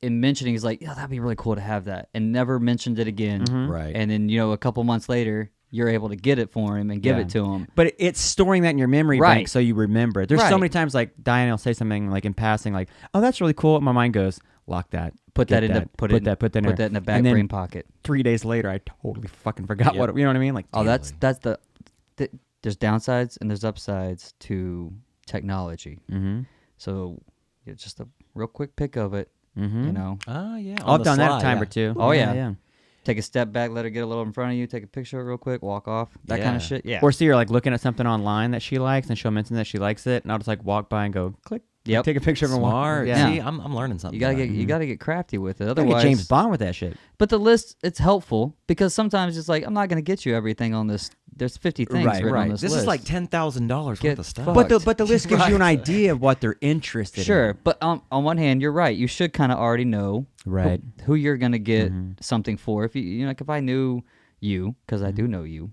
in mentioning, he's like, yeah, that'd be really cool to have that, and never mentioned it again. Right. And then, a couple months later, you're able to get it for him and give it to him. But it's storing that in your memory Right. bank so you remember it. There's so many times like Diane will say something like in passing, like, "Oh, that's really cool." And my mind goes, "Lock that. Put that in the put that in the back and then brain pocket. 3 days later, I totally fucking forgot Yep. what you know what I mean. Like, Oh, damn. that's the there's downsides and there's upsides to technology. Mm-hmm. So just a real quick pick of it. Mm-hmm. Oh, yeah. I've done that a time or two. Oh, yeah. yeah. Take a step back, let her get a little in front of you, take a picture of it real quick, walk off, that kind of shit. Yeah. Or see her like looking at something online that she likes, and she'll mention that she likes it, and I'll just like walk by and go click. Yep. Take a picture of her. Smart. Yeah. See, I'm learning something. You gotta tonight. get you gotta get crafty with it. I Otherwise, get James Bond with that shit. But the list, it's helpful because sometimes it's like I'm not gonna get you everything on this. There's 50 things Right, written on this This list. is like $10,000 Get worth of stuff. fucked. But the list gives you an idea of what they're interested in. Sure, but on one hand, you're right. You should kind of already know Right. who you're gonna get something for. If like if I knew you, because I do know you,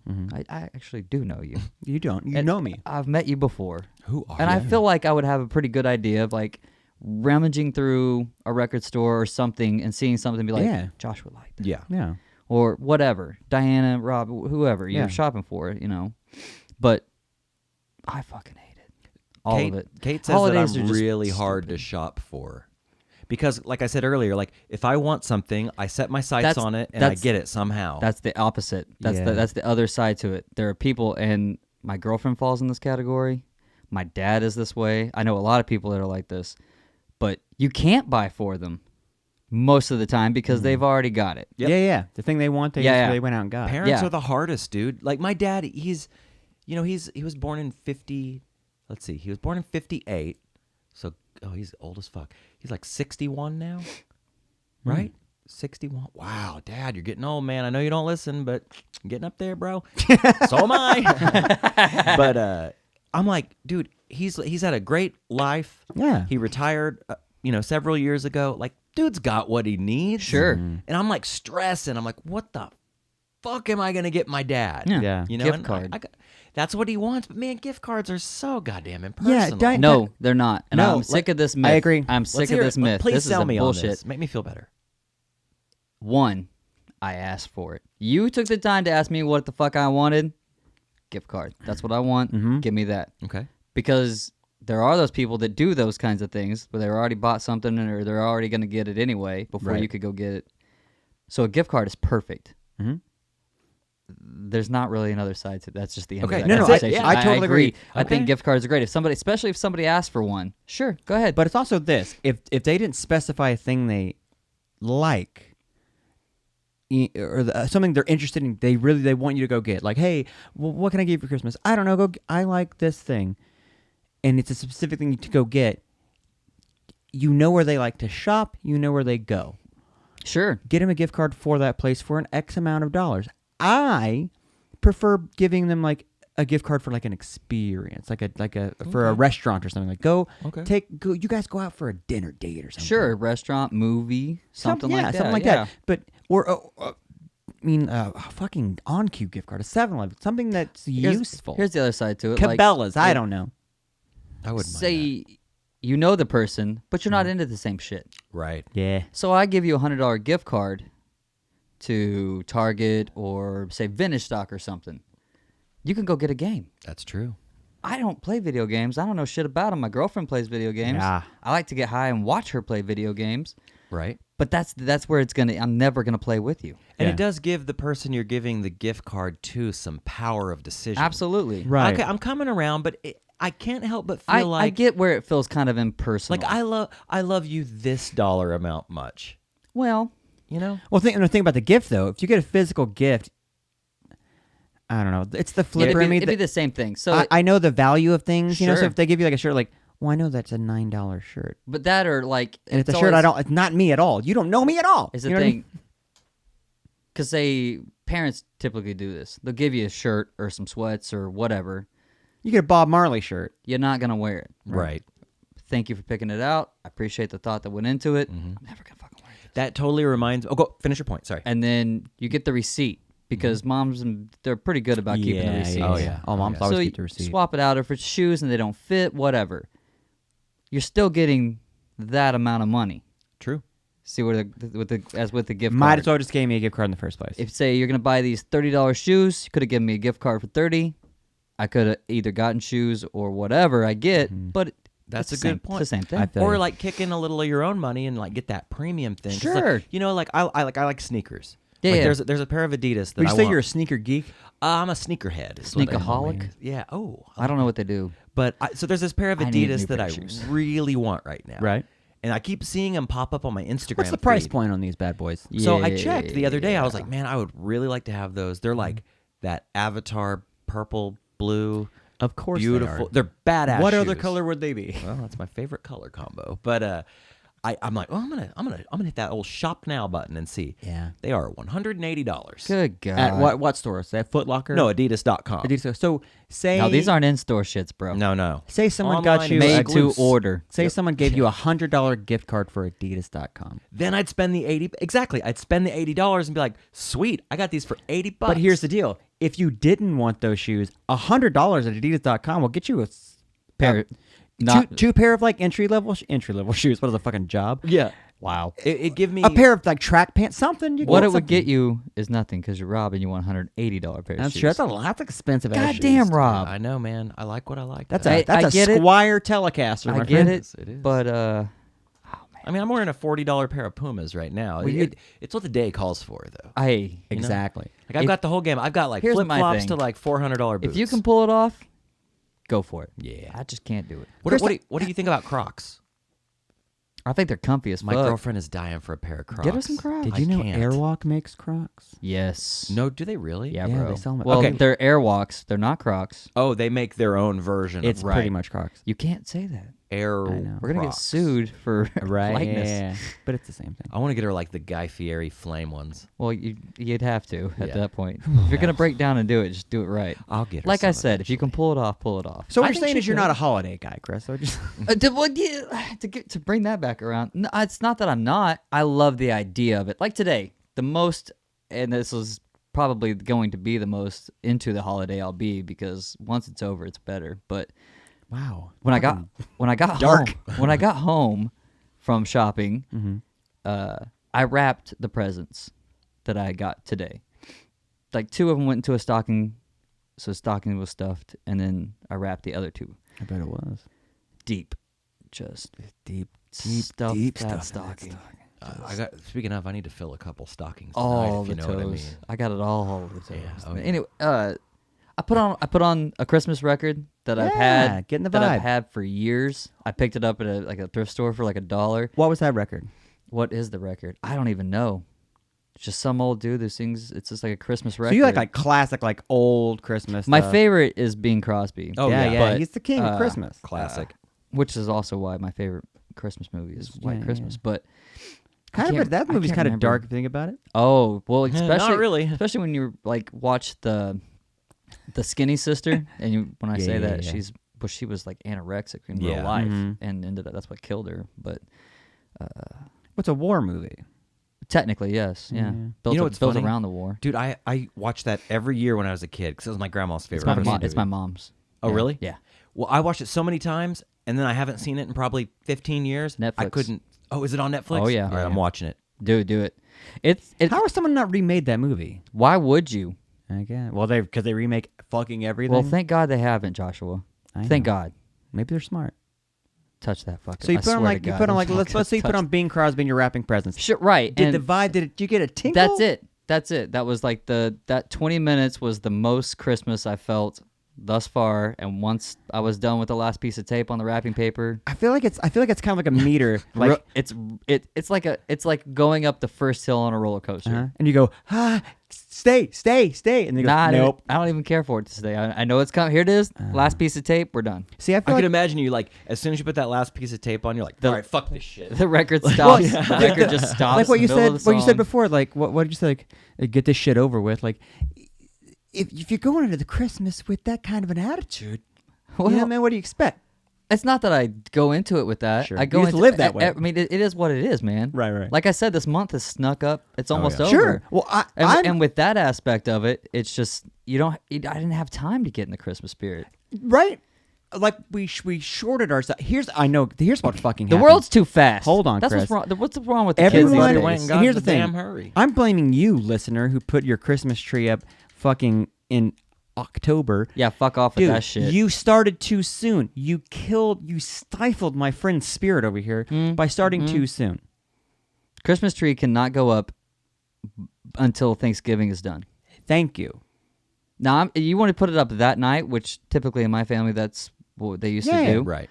I actually do know you. You don't. You And know me. I've met you before. Who are And you? I feel like I would have a pretty good idea of like rummaging through a record store or something and seeing something and be like, Yeah. Josh would like that. Yeah. Yeah. Or whatever. Diana, Rob, whoever Yeah. you're shopping for, But I fucking hate it. All Kate, of it. Kate says Holidays that are I'm just really hard to shop for. Because, like I said earlier, like if I want something, I set my sights That's- on it and I that's- get it somehow. That's the opposite. That's Yeah. that's the other side to it. There are people, and my girlfriend falls in this category. My dad is this way. I know a lot of people that are like this, but you can't buy for them most of the time because they've already got it. Yep. Yeah. The thing they want, they went out and got. Parents Yeah. are the hardest, dude. Like my dad, he was born in 50. Let's see, he was born in 58. So he's old as fuck. He's like 61 now, right? 61. Wow, Dad, you're getting old, man. I know you don't listen, but I'm getting up there, bro. So am I. But I'm like, dude, he's had a great life. Yeah. He retired, several years ago. Like, dude's got what he needs. Sure. And I'm like stressing. I'm like, what the fuck am I gonna get my dad? Yeah. Yeah. Gift and card. that's what he wants. But man, gift cards are so goddamn impersonal. Di- No, they're not. And No, I'm sick of this myth. I agree. I'm Let's sick hear of this it. myth. Please this sell is me bullshit. on this. Make me feel better. One, I asked for it. You took the time to ask me what the fuck I wanted. Gift card. That's what I want. Give me that. Okay. Because there are those people that do those kinds of things where they already bought something or they're already going to get it anyway before Right. you could go get it. So a gift card is perfect. Mhm. There's not really another side to it. That's just the end Okay. of that No, no, conversation. I totally agree. I think Okay. gift cards are great. Especially if somebody asks for one, sure, go ahead. But it's also this: if they didn't specify a thing they like, or something they're interested in, they want you to go get. Like, hey, well, what can I give you for Christmas? I don't know. I like this thing, and it's a specific thing to go get. You know where they like to shop. You know where they go. Sure. Get them a gift card for that place for an X amount of dollars. I prefer giving them like a gift card for like an experience, like a for a restaurant or something. Like go you guys go out for a dinner date or something. Sure, restaurant, movie, something like that. Something like yeah. that. But a fucking on-cue gift card, a 7-Eleven, something that's useful. Here's the other side to it. Cabela's, I don't know. I wouldn't mind Say you know the person, but you're not into the same shit. that. Right. Yeah. So I give you a $100 gift card to Target or say Vintage Stock or something. You can go get a game. That's true. I don't play video games. I don't know shit about them. My girlfriend plays video games. Yeah. I like to get high and watch her play video games. Right. But that's where it's gonna. I'm never gonna play with you. And Yeah. it does give the person you're giving the gift card to some power of decision. Absolutely. Right. Okay, I'm coming around, but I can't help but I feel get where it feels kind of impersonal. like I love you this dollar amount much. well, You know? Well, think about the gift though. If you get a physical gift, I don't know. It's the flipper in me. it'd be that- the same thing. So, I know the value of things, you know. So Sure. if they give you like a shirt, like, well, I know that's a $9 shirt, but that or like, and it's a shirt it's not me at all. You don't know me at all. Is you the know what I thing. Because parents typically do this. They'll give you a shirt or some sweats or whatever. You get a Bob Marley shirt. You're not gonna wear it. Right. Thank you for picking it out. I appreciate the thought that went into it. I'm never gonna fucking wear this. That totally reminds. Oh, go finish your point. Sorry. And then you get the receipt because moms, they're pretty good about keeping the receipt. Oh, yeah. Oh, moms So always you keep the receipt. swap it out if it's shoes and they don't fit, whatever. You're still getting that amount of money. True. See where with the gift Might card. as well just gave me a gift card in the first place. If say you're gonna buy these $30 shoes, you could have given me a gift card for $30. I could have either gotten shoes or whatever I get, but That's it's a the good same, point. It's the same thing. I feel Or you. like kick in a little of your own money and like get that premium thing. 'Cause, Sure. like, you know, like I like sneakers. Yeah, Like yeah. There's a pair of Adidas that Would I you say want. you're a sneaker geek? I'm a sneakerhead. is what I am. Sneakaholic? Yeah. Oh. I don't know what they do. But so there's this pair of I need a Adidas new that pair I of shoes. really want right now. Right. And I keep seeing them pop up on my Instagram. What's the price feed. point on these bad boys? So I checked the other day. I was Yeah. like, man, I would really like to have those. They're like that Avatar purple, blue, Of course beautiful. they They're badass. What other shoes. color would they be? Well, that's my favorite color combo. But I'm like, oh, I'm gonna hit that old shop now button and see. Yeah. They are $180. Good God. At what store? Is that Foot Locker? No, Adidas.com. Adidas. So say No, these aren't in-store shits, bro. No. Say someone got Online you Made exclusive. to order. Say someone gave you $100 gift card for Adidas.com. Then I'd spend the I'd spend the $80 and be like, sweet, I got these for $80. But here's the deal: if you didn't want those shoes, $100 at Adidas.com will get you a Pair- not- two pair of like entry level shoes. What is a fucking job? Yeah. Wow. It give me A pair of like track pants, something. You What get it would something. get you is nothing because you're Rob and you want $180 pair of That's shoes. true. That's a lot. That's expensive. ass God shoes. damn, Rob. I know, man. I like what I like. That's I a get it. Squire Telecaster. I my get friend. it, It is. but I mean, I'm wearing a $40 pair of Pumas right now. It's what the day calls for, though. Exactly. Like I've got the whole game. I've got like Here's flip my flops thing. to like $400 boots. if you can pull it off, go for it. Yeah. I just can't do it. What do you think about Crocs? I think they're comfy as My fuck. girlfriend is dying for a pair of Crocs. Get her some Crocs. Did you know can't. Airwalk makes Crocs? Yes. No, do they really? Yeah, Yeah, bro. they sell 'em at- Well, Okay. they're Airwalks. They're not Crocs. Oh, they make their own version. It's of pretty much Crocs. You can't say that. Air. I know. We're gonna Crocs. get sued for Right. likeness. Yeah. But it's the same thing. I want to get her like the Guy Fieri flame ones. Well, you'd have to at Yeah. that point. If you're gonna break down and do it, just do it right. I'll get her. Like some I said, if you can eventually. pull it off, pull it off. So what I you're think saying she is you're could. not a holiday guy, Chris. So just To bring that back around, no, it's not that I'm not. I love the idea of it. Like today, the most, and this is probably going to be the most into the holiday I'll be because once it's over, it's better. But wow. when I got dark. home, when I got home from shopping, Mm-hmm. I wrapped the presents that I got today. Like 2 of them went into a stocking, so stocking was stuffed, and then I wrapped the other 2 I bet it was deep, just deep stuff deep that stuff in that stocking. I got. Speaking of, I need to fill a couple stockings All tonight, if the you know toes. what I mean. I got it all over the toes. Yeah, oh, yeah. Anyway, I put on a Christmas record that I've Yeah, had getting the that I've vibe. had for years. I picked it up at a thrift store for like $1. What was that record? What is the record? I don't even know. It's just some old dude who sings. It's just like a Christmas record. So you like classic, like old Christmas My stuff. favorite is Bing Crosby. Oh, yeah, yeah. yeah. But, He's the king of Christmas. Classic. which is also why my favorite Christmas movie is White Yeah, Christmas. yeah. But That movie's kind of dark if you think about it. Oh well, Yeah, especially not really. especially when you like watch the Skinny Sister, and when I Yeah, say yeah, that yeah. she was like anorexic in Yeah. real life, Mhm. and ended up that's what killed her. But What's a war movie? technically, yes, yeah, Yeah. built, You know what's built funny? around the war. Dude, I watched that every year when I was a kid because it was my grandma's favorite. Christmas It's my movie. mom's. Oh, Yeah. really? Yeah. Well, I watched it so many times, and then I haven't seen it in probably 15 years. I Netflix. couldn't. Oh, is it on Netflix? Oh, yeah. All right, Yeah, I'm yeah. watching it. Do it. It's How has someone not remade that movie? why would you? Again, well, because they remake fucking everything. Well, thank God they haven't, Joshua. I Thank know. God. Maybe they're smart. Touch that fucker. So you I put on swear like to you God, put on I'm like not let's gonna say you put touch on Bing Crosby and you're wrapping presents. Shit, right. Did and the vibe? Did you get a tinkle? That's it. That's it. That was like that 20 minutes was the most Christmas I felt thus far. And once I was done with the last piece of tape on the wrapping paper, I feel like it's kind of like a meter. Like it's like going up the first hill on a roller coaster. and you go stay, and they go Nah, nope. I don't even care for it to stay. I know it's coming. Here it is. Last piece of tape. We're done. See, I I feel could like imagine you like as soon as you put that last piece of tape on, you're like, all right, fuck this shit. The record stops. The record just stops. like what in you the middle said. of the What you said song. before. Like what did you say? Like get this shit over with. Like if you're going into the Christmas with that kind of an attitude, Well, you know, man, what do you expect? It's not that I go into it with that. Sure. I go You just into live that way. I mean, it is what it is, man. Right. Like I said, this month has snuck up. It's almost yeah. over. Sure. Well, and with that aspect of it, it's just I didn't have time to get in the Christmas spirit. right. Like we shorted ourselves. Here's what's fucking The happened. world's too fast. Hold on, That's Chris. what's wrong with the Everyone kids these Everybody days. went and got here's in the thing. damn hurry. I'm blaming you, listener, who put your Christmas tree up fucking in October. Yeah, fuck off Dude, with that shit. you started too soon. You stifled my friend's spirit over here by starting too soon. Christmas tree cannot go up until Thanksgiving is done. Thank you. Now, you want to put it up that night, which typically in my family, that's what they used to do. Right.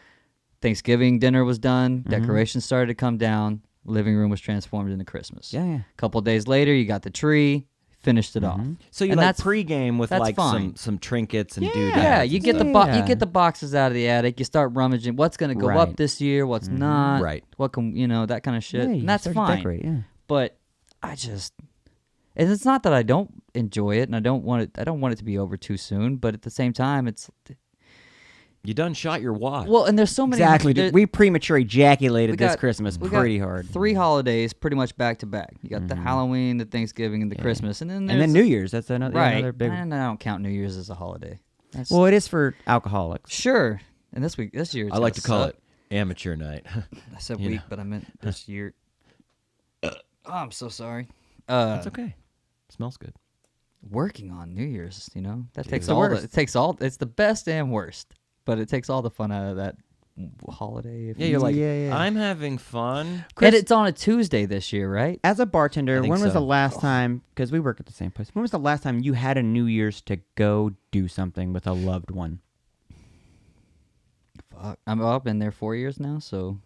Thanksgiving dinner was done. Decorations started to come down. Living room was transformed into Christmas. Yeah. A couple days later, you got the tree. Finished it off. So you And like that's- pregame with that's like fine. some trinkets and doodads. Yeah, and you get stuff. you get the boxes out of the attic. You start rummaging. What's going to go Right. up this year? What's not? Right. What can that kind of shit? Yeah, you And that's start to fine. decorate, yeah. But and it's not that I don't enjoy it, and I don't want it to be over too soon. But at the same time, it's You done shot your wad. well, and there's so many. Exactly. there- We premature ejaculated we this got- Christmas we got pretty hard. 3 holidays, pretty much back to back. You got the Halloween, the Thanksgiving, and the Christmas, and then New Year's. That's another, right. another big. And I don't count New Year's as a holiday. That's, Well, it is for alcoholics. sure. And this year, I like to call it amateur night. I said you week, know. but I meant this year. Oh, I'm so sorry. That's okay. Smells good. Working on New Year's, that takes the all. worst. It takes all. It's the best and worst, but it takes all the fun out of that holiday. Yeah, you're like, Yeah. I'm having fun. And it's on a Tuesday this year, right? As a bartender, I think when was so. the last time? Because we work at the same place. When was the last time you had a New Year's to go do something with a loved one? Fuck. I've been there 4 years now, so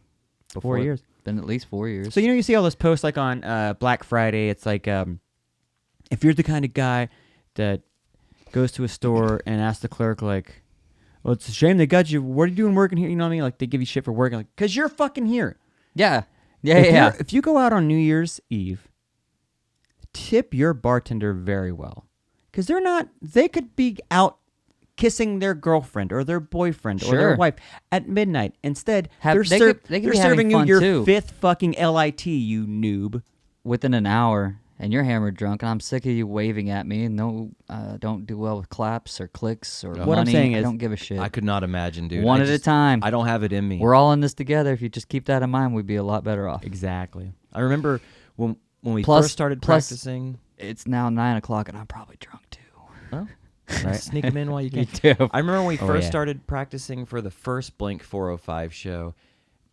4 years. Been at least 4 years. So you see all those posts like on Black Friday. It's like if you're the kind of guy that goes to a store and asks the clerk like, "Well, it's a shame they got you. What are you doing working here?" You know what I mean? Like they give you shit for working, like, "Cause you're fucking here." yeah, If you go out on New Year's Eve, tip your bartender very well, because they could be out kissing their girlfriend or their boyfriend or their Sure. wife at midnight. Instead, They they're could they're be having serving you fun, your too. 5th fucking LIT, you noob. Within an hour, and you're hammered drunk, and I'm sick of you waving at me. And no, don't do well with claps or clicks or What I'm money. saying I is- don't give a shit. I could not imagine, dude. One I at a just- time. I don't have it in me. We're all in this together. If you just keep that in mind, we'd be a lot better off. Exactly. I remember when we Plus- first started plus- practicing. It's now 9:00, and I'm probably drunk too. Oh, Right. sneak them in while you Me can. too. I remember when we first yeah. started practicing for the first Blink-405 show,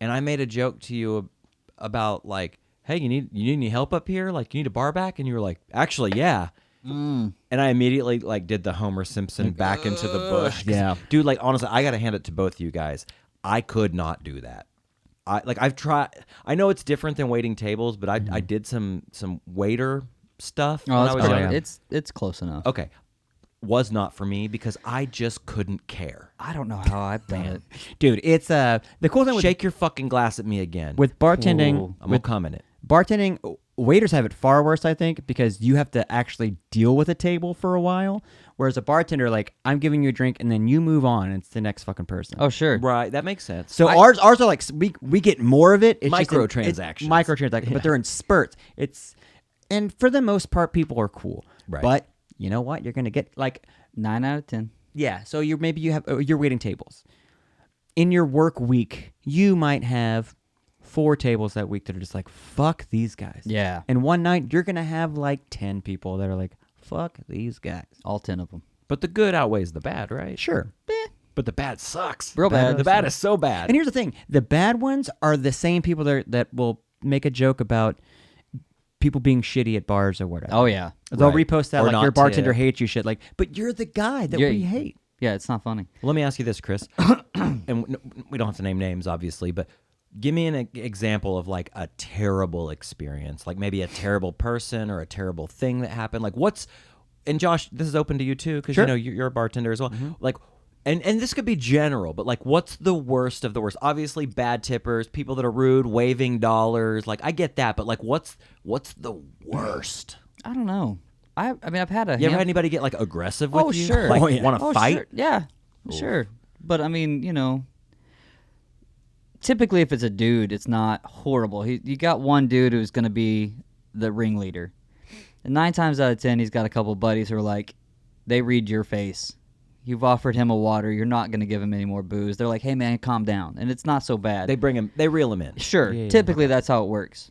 and I made a joke to you about like, "Hey, you need any help up here? Like, you need a bar back?" And you were like, "Actually, yeah." And I immediately like did the Homer Simpson back into the bush. 'Cause, Yeah. dude. Like honestly, I gotta hand it to both you guys. I could not do that. I've tried. I know it's different than waiting tables, but I did some waiter stuff Oh, when I that's was probably, younger. it's close enough. Okay, was not for me because I just couldn't care. I don't know how I've done it. Dude, it's the cool thing with Shake your fucking glass at me again. with bartending. Ooh. I'm gonna come in it. Bartending, waiters have it far worse, I think, because you have to actually deal with a table for a while. Whereas a bartender, like, I'm giving you a drink and then you move on and it's the next fucking person. Oh, sure. Right, that makes sense. So ours are like, we get more of it. It's just in- Microtransactions. Microtransactions, but they're in spurts. And for the most part, people are cool. Right. But you know what? You're going to get, like, 9 out of 10. yeah, so you're waiting tables. In your work week, you might have 4 tables that week that are just like, fuck these guys. Yeah. And one night, you're going to have like 10 people that are like, fuck these guys. All 10 of them. But the good outweighs the bad, right? Sure. But the bad sucks. Real bad. The bad is so bad. And here's the thing. The bad ones are the same people that will make a joke about people being shitty at bars or whatever. Oh, yeah. They'll Right. repost that Or like not your bartender tip. hates you shit. Like, but you're the guy that Yeah. we hate. Yeah, it's not funny. Let me ask you this, Chris. And we don't have to name names, obviously, but give me an example of like a terrible experience, like maybe a terrible person or a terrible thing that happened. Like and Josh, this is open to you too, because Sure. you know you're a bartender as well. Like, and this could be general, but like, what's the worst of the worst? Obviously, bad tippers, people that are rude, waving dollars. Like, I get that, but like, what's the worst? I don't know. I mean, I've had a. You ever had anybody get like aggressive with Oh, you? sure. Like, Oh, yeah. want to fight? Sure. Yeah, sure. But I mean, typically if it's a dude, it's not horrible. You got one dude who's going to be the ringleader. And 9 times out of 10, he's got a couple buddies who are like, they read your face. You've offered him a water. You're not going to give him any more booze. They're like, hey, man, calm down. And it's not so bad. They reel him in. Sure. Yeah. Typically, that's how it works.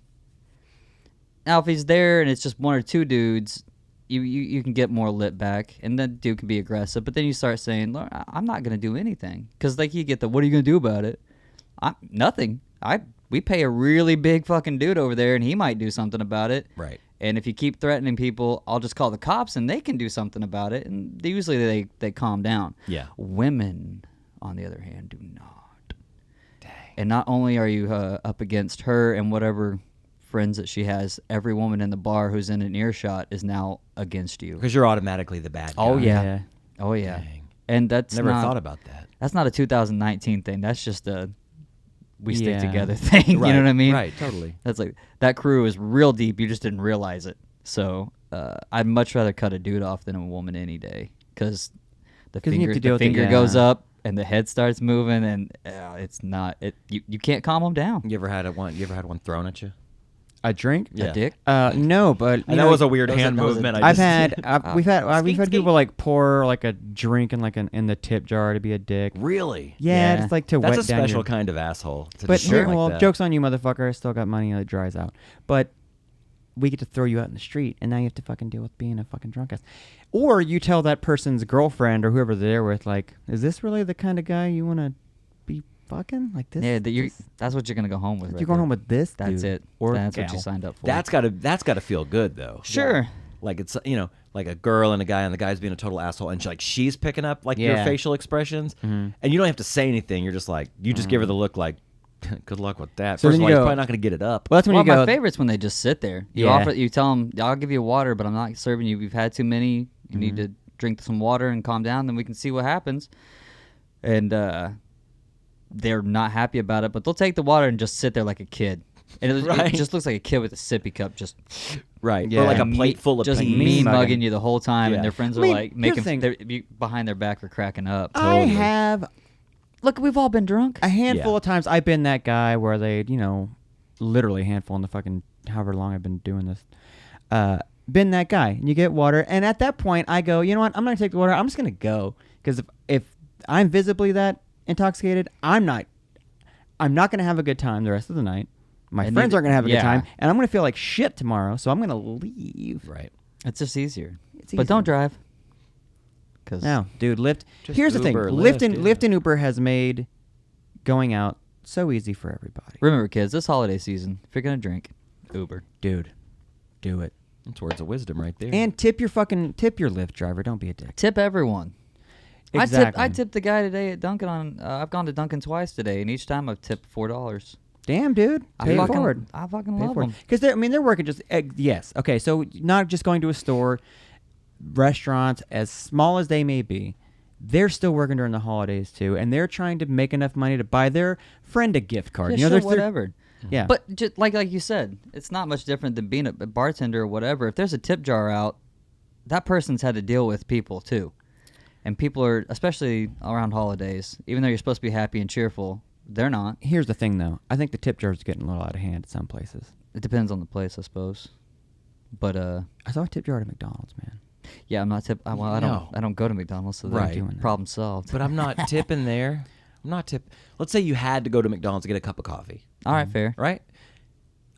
Now, if he's there and it's just 1 or 2 dudes, you can get more lit back, and that dude can be aggressive. But then you start saying, look, I'm not going to do anything. Because, like, you get the, what are you going to do about it? Nothing. We pay a really big fucking dude over there, and he might do something about it. Right. And if you keep threatening people, I'll just call the cops, and they can do something about it. And usually they calm down. Yeah. Women, on the other hand, do not. Dang. And not only are you up against her and whatever friends that she has, every woman in the bar who's in an earshot is now against you. Because you're automatically the bad guy. Oh, yeah. Yeah. Oh, yeah. Dang. And that's Never not, thought about that. That's not a 2019 thing. That's just a we stick Yeah. together thing. Right. You know what I mean? Right, totally. That's like, that crew is real deep. You just didn't realize it. So I'd much rather cut a dude off than a woman any day. Because the 'Cause you have finger, to deal the with it, finger goes yeah. up and the head starts moving, and it's not, you can't calm them down. You ever had one thrown at you? A drink? Yeah. A dick? No, but And that was a weird hand that was a- movement. We've had Skeet, people like pour like a drink in the tip jar to be a dick. Really? Yeah, Yeah. it's like to That's wet a down special your... kind of asshole. To But do something here, like well, that. joke's on you, motherfucker. I still got money and it dries out. But we get to throw you out in the street, and now you have to fucking deal with being a fucking drunk ass. Or you tell that person's girlfriend or whoever they're with, like, is this really the kind of guy you want to be fucking? Like this? Yeah, that's what you're going to go home with. You're right going there. home with this That's dude it. or That's what gal. you signed up for. That's gotta feel good though. Sure. Like it's like a girl and a guy, and the guy's being a total asshole, and she's picking up like your Yeah. facial expressions, and you don't have to say anything. You're just like you just give her the look like, good luck with that. So First then of all, you he's go- probably not gonna get it up. Well, that's when Well, you go. my favorite's when they just sit there. Yeah. You tell them, I'll give you water, but I'm not serving you. We've had too many. You need to drink some water and calm down, then we can see what happens. And they're not happy about it, but they'll take the water and just sit there like a kid. And Right. it just looks like a kid with a sippy cup, just Right. Yeah. Or like a me- plate full of just peas. mean mugging. mugging you the whole time, Yeah. and their friends I are mean, like here's the making thing. behind their back are cracking up. I Totally. have Look, we've all been drunk. a handful Yeah. of times I've been that guy where they, literally a handful in the fucking however long I've been doing this. Been that guy. And you get water, and at that point I go, you know what? I'm not gonna take the water. I'm just gonna go because if I'm visibly that intoxicated, I'm not gonna have a good time the rest of the night. My And friends neither- aren't gonna have a yeah. good time, and I'm gonna feel like shit tomorrow. So I'm gonna leave. Right. It's just easier. It's But easy. don't drive. Cause No, dude, Lyft. Just Here's the thing: Uber, Lyft Lyft, and yeah. Lyft and Uber has made going out so easy for everybody. remember, kids, this holiday season, if you're gonna drink, Uber. Dude, do it. That's words of wisdom right there. And tip your Lyft driver. Don't be a dick. Tip everyone. Exactly. I tipped the guy today at Dunkin' on. I've gone to Dunkin' twice today, and each time I've tipped $4. Damn, dude. I Pay it fucking, forward. I fucking Pay it love forward. them. Because they're working just yes. Okay, so not just going to a store, restaurants as small as they may be. They're still working during the holidays too, and they're trying to make enough money to buy their friend a gift card. Yeah, you know, sure, they're- whatever. Yeah. But just like you said, it's not much different than being a bartender or whatever. If there's a tip jar out, that person's had to deal with people too. And people are, especially around holidays, even though you're supposed to be happy and cheerful, they're not. Here's the thing, though. I think the tip jar is getting a little out of hand at some places. It depends on the place, I suppose. But I saw a tip jar at McDonald's, man. yeah, I'm not tip. Well, No. I don't go to McDonald's, so Right. then problem solved. But I'm not tipping there. I'm not tip. Let's say you had to go to McDonald's to get a cup of coffee. All right, fair. Right?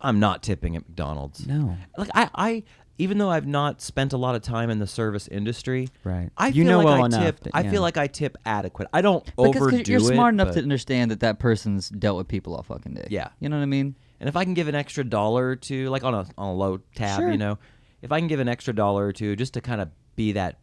I'm not tipping at McDonald's. No. Like I even though I've not spent a lot of time in the service industry, Right. I You feel know like well I enough tip. that- I yeah. feel like I tip adequate. I don't Because overdo you're smart enough but- to understand that person's dealt with people all fucking day. Yeah. You know what I mean? And if I can give an extra dollar or two, like on a low tab, Sure. you know, if I can give an extra dollar or two just to kind of be that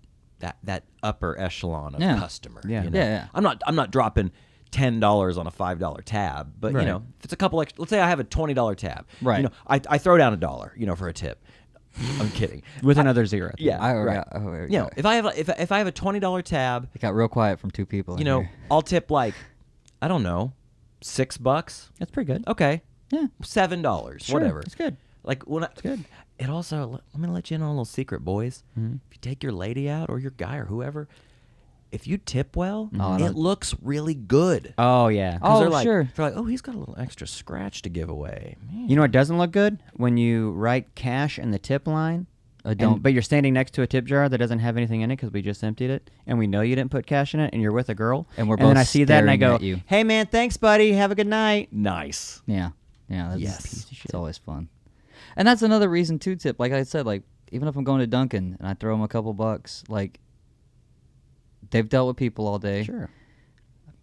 upper echelon of Yeah. customer. Yeah. You know? Yeah. I'm not dropping $10 on a $5 tab, but Right. you know, if it's a couple extra, let's say I have a $20 tab, Right. You know, I throw down $1, you know, for a tip. I'm kidding. With another zero. at the Yeah, end. I right. You know, if I have a $20 tab, It got real quiet from two people. you in know, here. I'll tip like, I don't know, $6. That's pretty good. Okay, Yeah. $7, Sure, whatever. It's good. Like when it's good. It also let me let you in on a little secret, boys. Mm-hmm. If you take your lady out or your guy or whoever, if you tip well, Oh, it looks really good. Oh yeah. Oh, they're like, sure. They're like, oh, he's got a little extra scratch to give away. Man. You know what doesn't look good? When you write cash in the tip line. But you're standing next to a tip jar that doesn't have anything in it because we just emptied it, and we know you didn't put cash in it, and you're with a girl, And we're then both I see that and I staring go, at you. "Hey man, thanks, buddy. Have a good night." Nice. Yeah. That's Yes. It's always fun. And that's another reason to tip. Like I said, like even if I'm going to Dunkin' and I throw them a couple bucks, like they've dealt with people all day. Sure.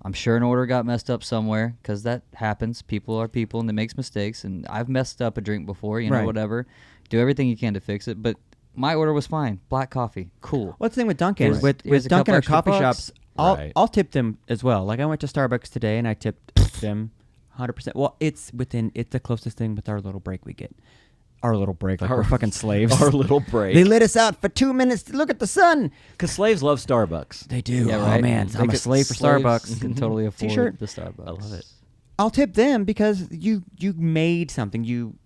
I'm sure an order got messed up somewhere because that happens. People are people and they makes mistakes. And I've messed up a drink before, you know, Right. whatever. Do everything you can to fix it. But my order was fine. Black coffee. Cool. What's the thing with Dunkin'? Here's- With here's a Dunkin' couple or extra coffee bucks. shops, Right. I'll tip them as well. Like I went to Starbucks today and I tipped them 100%. Well, it's the closest thing with our little break we get. Our little break, like we're fucking slaves. Our little break. They let us out for 2 minutes to look at the sun. Because slaves love Starbucks. They do. Yeah, Oh right. man, They I'm a could- slave for slaves Starbucks. Can totally afford T-shirt. the Starbucks. I love it. I'll tip them because you made something.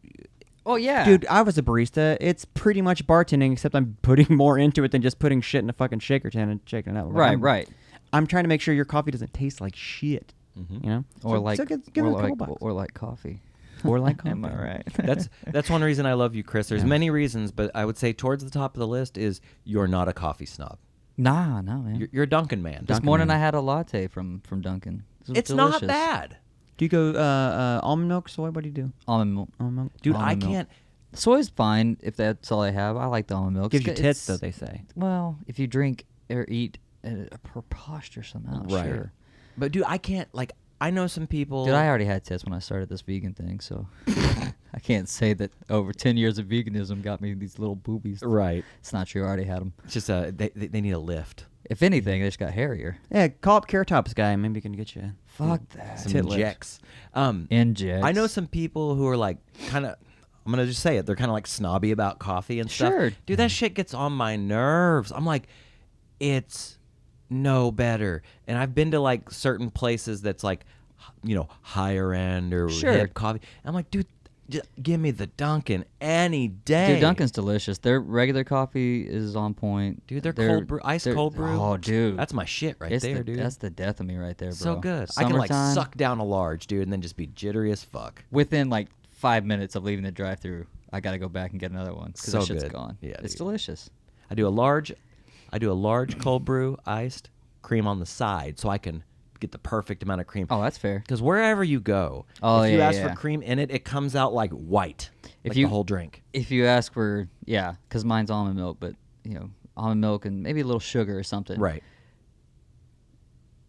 Oh yeah, Dude, I was a barista. It's pretty much bartending, except I'm putting more into it than just putting shit in a fucking shaker tin and shaking it out. Like, Right, I'm, right. I'm trying to make sure your coffee doesn't taste like shit. You know, Or So like, give or them a couple like, bucks. or like coffee. Or like coffee. Am I right? That's one reason I love you, Chris. There's many reasons, but I would say towards the top of the list is you're not a coffee snob. No, man. You're a Dunkin' man. This morning I had a latte from Dunkin'. It was It's delicious. not bad. Do you go almond milk, soy? What do you do? Almond milk. Almond milk. Dude, Almond I milk. can't. Soy's fine if that's all I have. I like the almond milk. Gives you It's- tits, though, it's- they say. Well, if you drink or eat a preposterous amount, Right. sure. But dude, I can't, like, I know some people. Dude, I already had tits when I started this vegan thing, so I can't say that over 10 years of veganism got me these little boobies. Right. It's not true. I already had them. It's just they need a lift. If anything, they just got hairier. Yeah, call up Carrot Top's guy. Maybe he can get you. Fuck that. Some Tit lift. injects. Injects. I know some people who are like kind of. I'm gonna just say it. They're kind of like snobby about coffee and stuff. Sure. Dude, that shit gets on my nerves. I'm like, it's no better. And I've been to like certain places that's like, higher end or Sure. hip coffee. I'm like, dude, just give me the Dunkin' any day. Dude, Dunkin's delicious. Their regular coffee is on point. Dude, their cold brew, ice they're- cold brew. Oh, dude. That's my shit right It's there, dude. That's the death of me right there, bro. So good. I can like Summertime, suck down a large, dude, and then just be jittery as fuck. Within like 5 minutes of leaving the drive-thru, I got to go back and get another one because So that shit's good. gone. Yeah, it's dude. delicious. I do a large cold brew, iced, cream on the side, so I can get the perfect amount of cream. Oh, that's fair. Because wherever you go, Oh, if you yeah, ask yeah. for cream in it, it comes out like white, If like you- the whole drink. If you ask for, because mine's almond milk, but almond milk and maybe a little sugar or something. Right.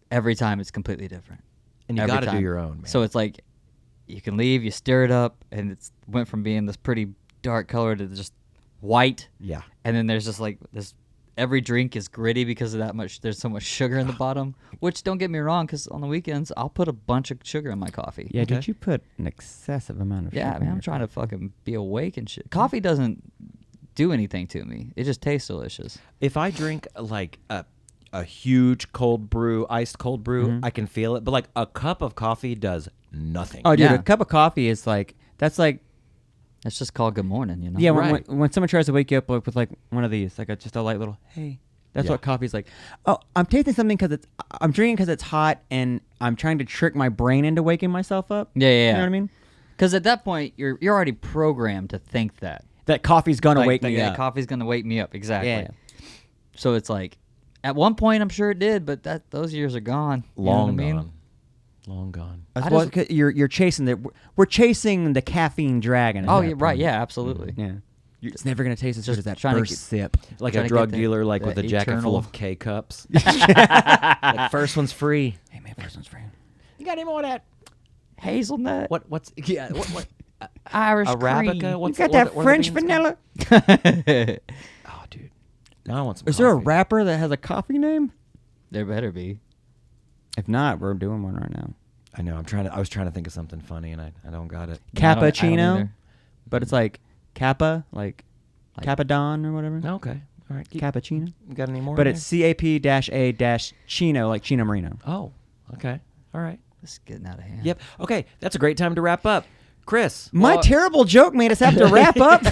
Every time it's completely different. And you Every got to do time. your own, man. So it's like you can leave, you stir it up, and it's went from being this pretty dark color to just white. yeah. And then there's just like this. Every drink is gritty because of that much. There's so much sugar in the bottom. Which don't get me wrong, because on the weekends I'll put a bunch of sugar in my coffee. Yeah, Okay. did you put an excessive amount of sugar Yeah, in man, your I'm trying to coffee? fucking be awake and shit. Coffee doesn't do anything to me. It just tastes delicious. If I drink like a huge cold brew, iced cold brew, I can feel it. But like a cup of coffee does nothing. Oh, dude, Yeah. a cup of coffee is like, that's like, It's just called good morning, you know? yeah, Right. when someone tries to wake you up with like one of these, like just a light little, hey. That's Yeah. what coffee's like. Oh, I'm tasting something because I'm drinking because it's hot and I'm trying to trick my brain into waking myself up. Yeah, yeah, You yeah. know what I mean? Because at that point, you're already programmed to think that. That coffee's going to Like, wake that, me yeah, up. coffee's going to wake me up. Exactly. Yeah. So it's like, at one point, I'm sure it did, but those years are gone. You know what Long I mean? gone. Long gone. I Well, just- 'cause you're chasing we're chasing the caffeine dragon. at Oh, that yeah, right. point. Yeah, absolutely. Yeah. It's never going to taste as Just good as that trying to first get- sip. Like Trying a to drug get that- dealer, like with a that jacket full eternal- of K cups. Like, first one's free. Hey, man, first one's free. You got any more of that? Hazelnut. What's what Irish Arabica? cream. What's You got what that are the French beans called? vanilla? Oh, dude. Now I want some Is there a coffee. rapper that has a coffee name? There better be. If not, we're doing one right now. I know. I was trying to think of something funny, and I don't got it. I don't Cappuccino, either. but it's like Kappa, like Kappadon or whatever. Okay. All right. Cappuccino. You got any more? But in it's CAP-A-Chino, like Chino Marino. there? Oh. Okay. All right. This is getting out of hand. Yep. Okay. That's a great time to wrap up. Chris. My Well- terrible joke made us have to wrap up.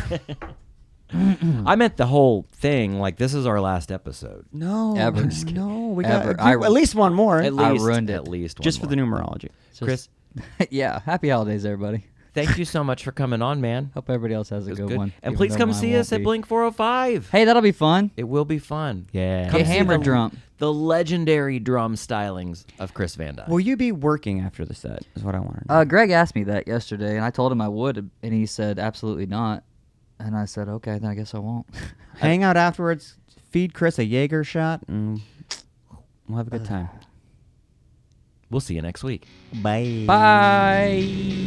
I meant the whole thing. Like, this is our last episode. No, Ever. no, we Ever. got at least one more. At I least, ruined it. At least one just for more. the numerology. Chris, Yeah. Happy holidays, everybody. thank you so much for coming on, man. Hope everybody else has a It was good, good. one. And even please though come mine see won't us at be. Blink-405. Hey, that'll be fun. It will be fun. Yeah. Come Get see hammered the- drunk. The legendary drum stylings of Chris Vandyne. Will you be working after the set? Is what I want to know. Greg asked me that yesterday, and I told him I would, and he said absolutely not. And I said, okay, then I guess I won't. Hang out afterwards. Feed Chris a Jaeger shot, and we'll have a good time. We'll see you next week. Bye. Bye.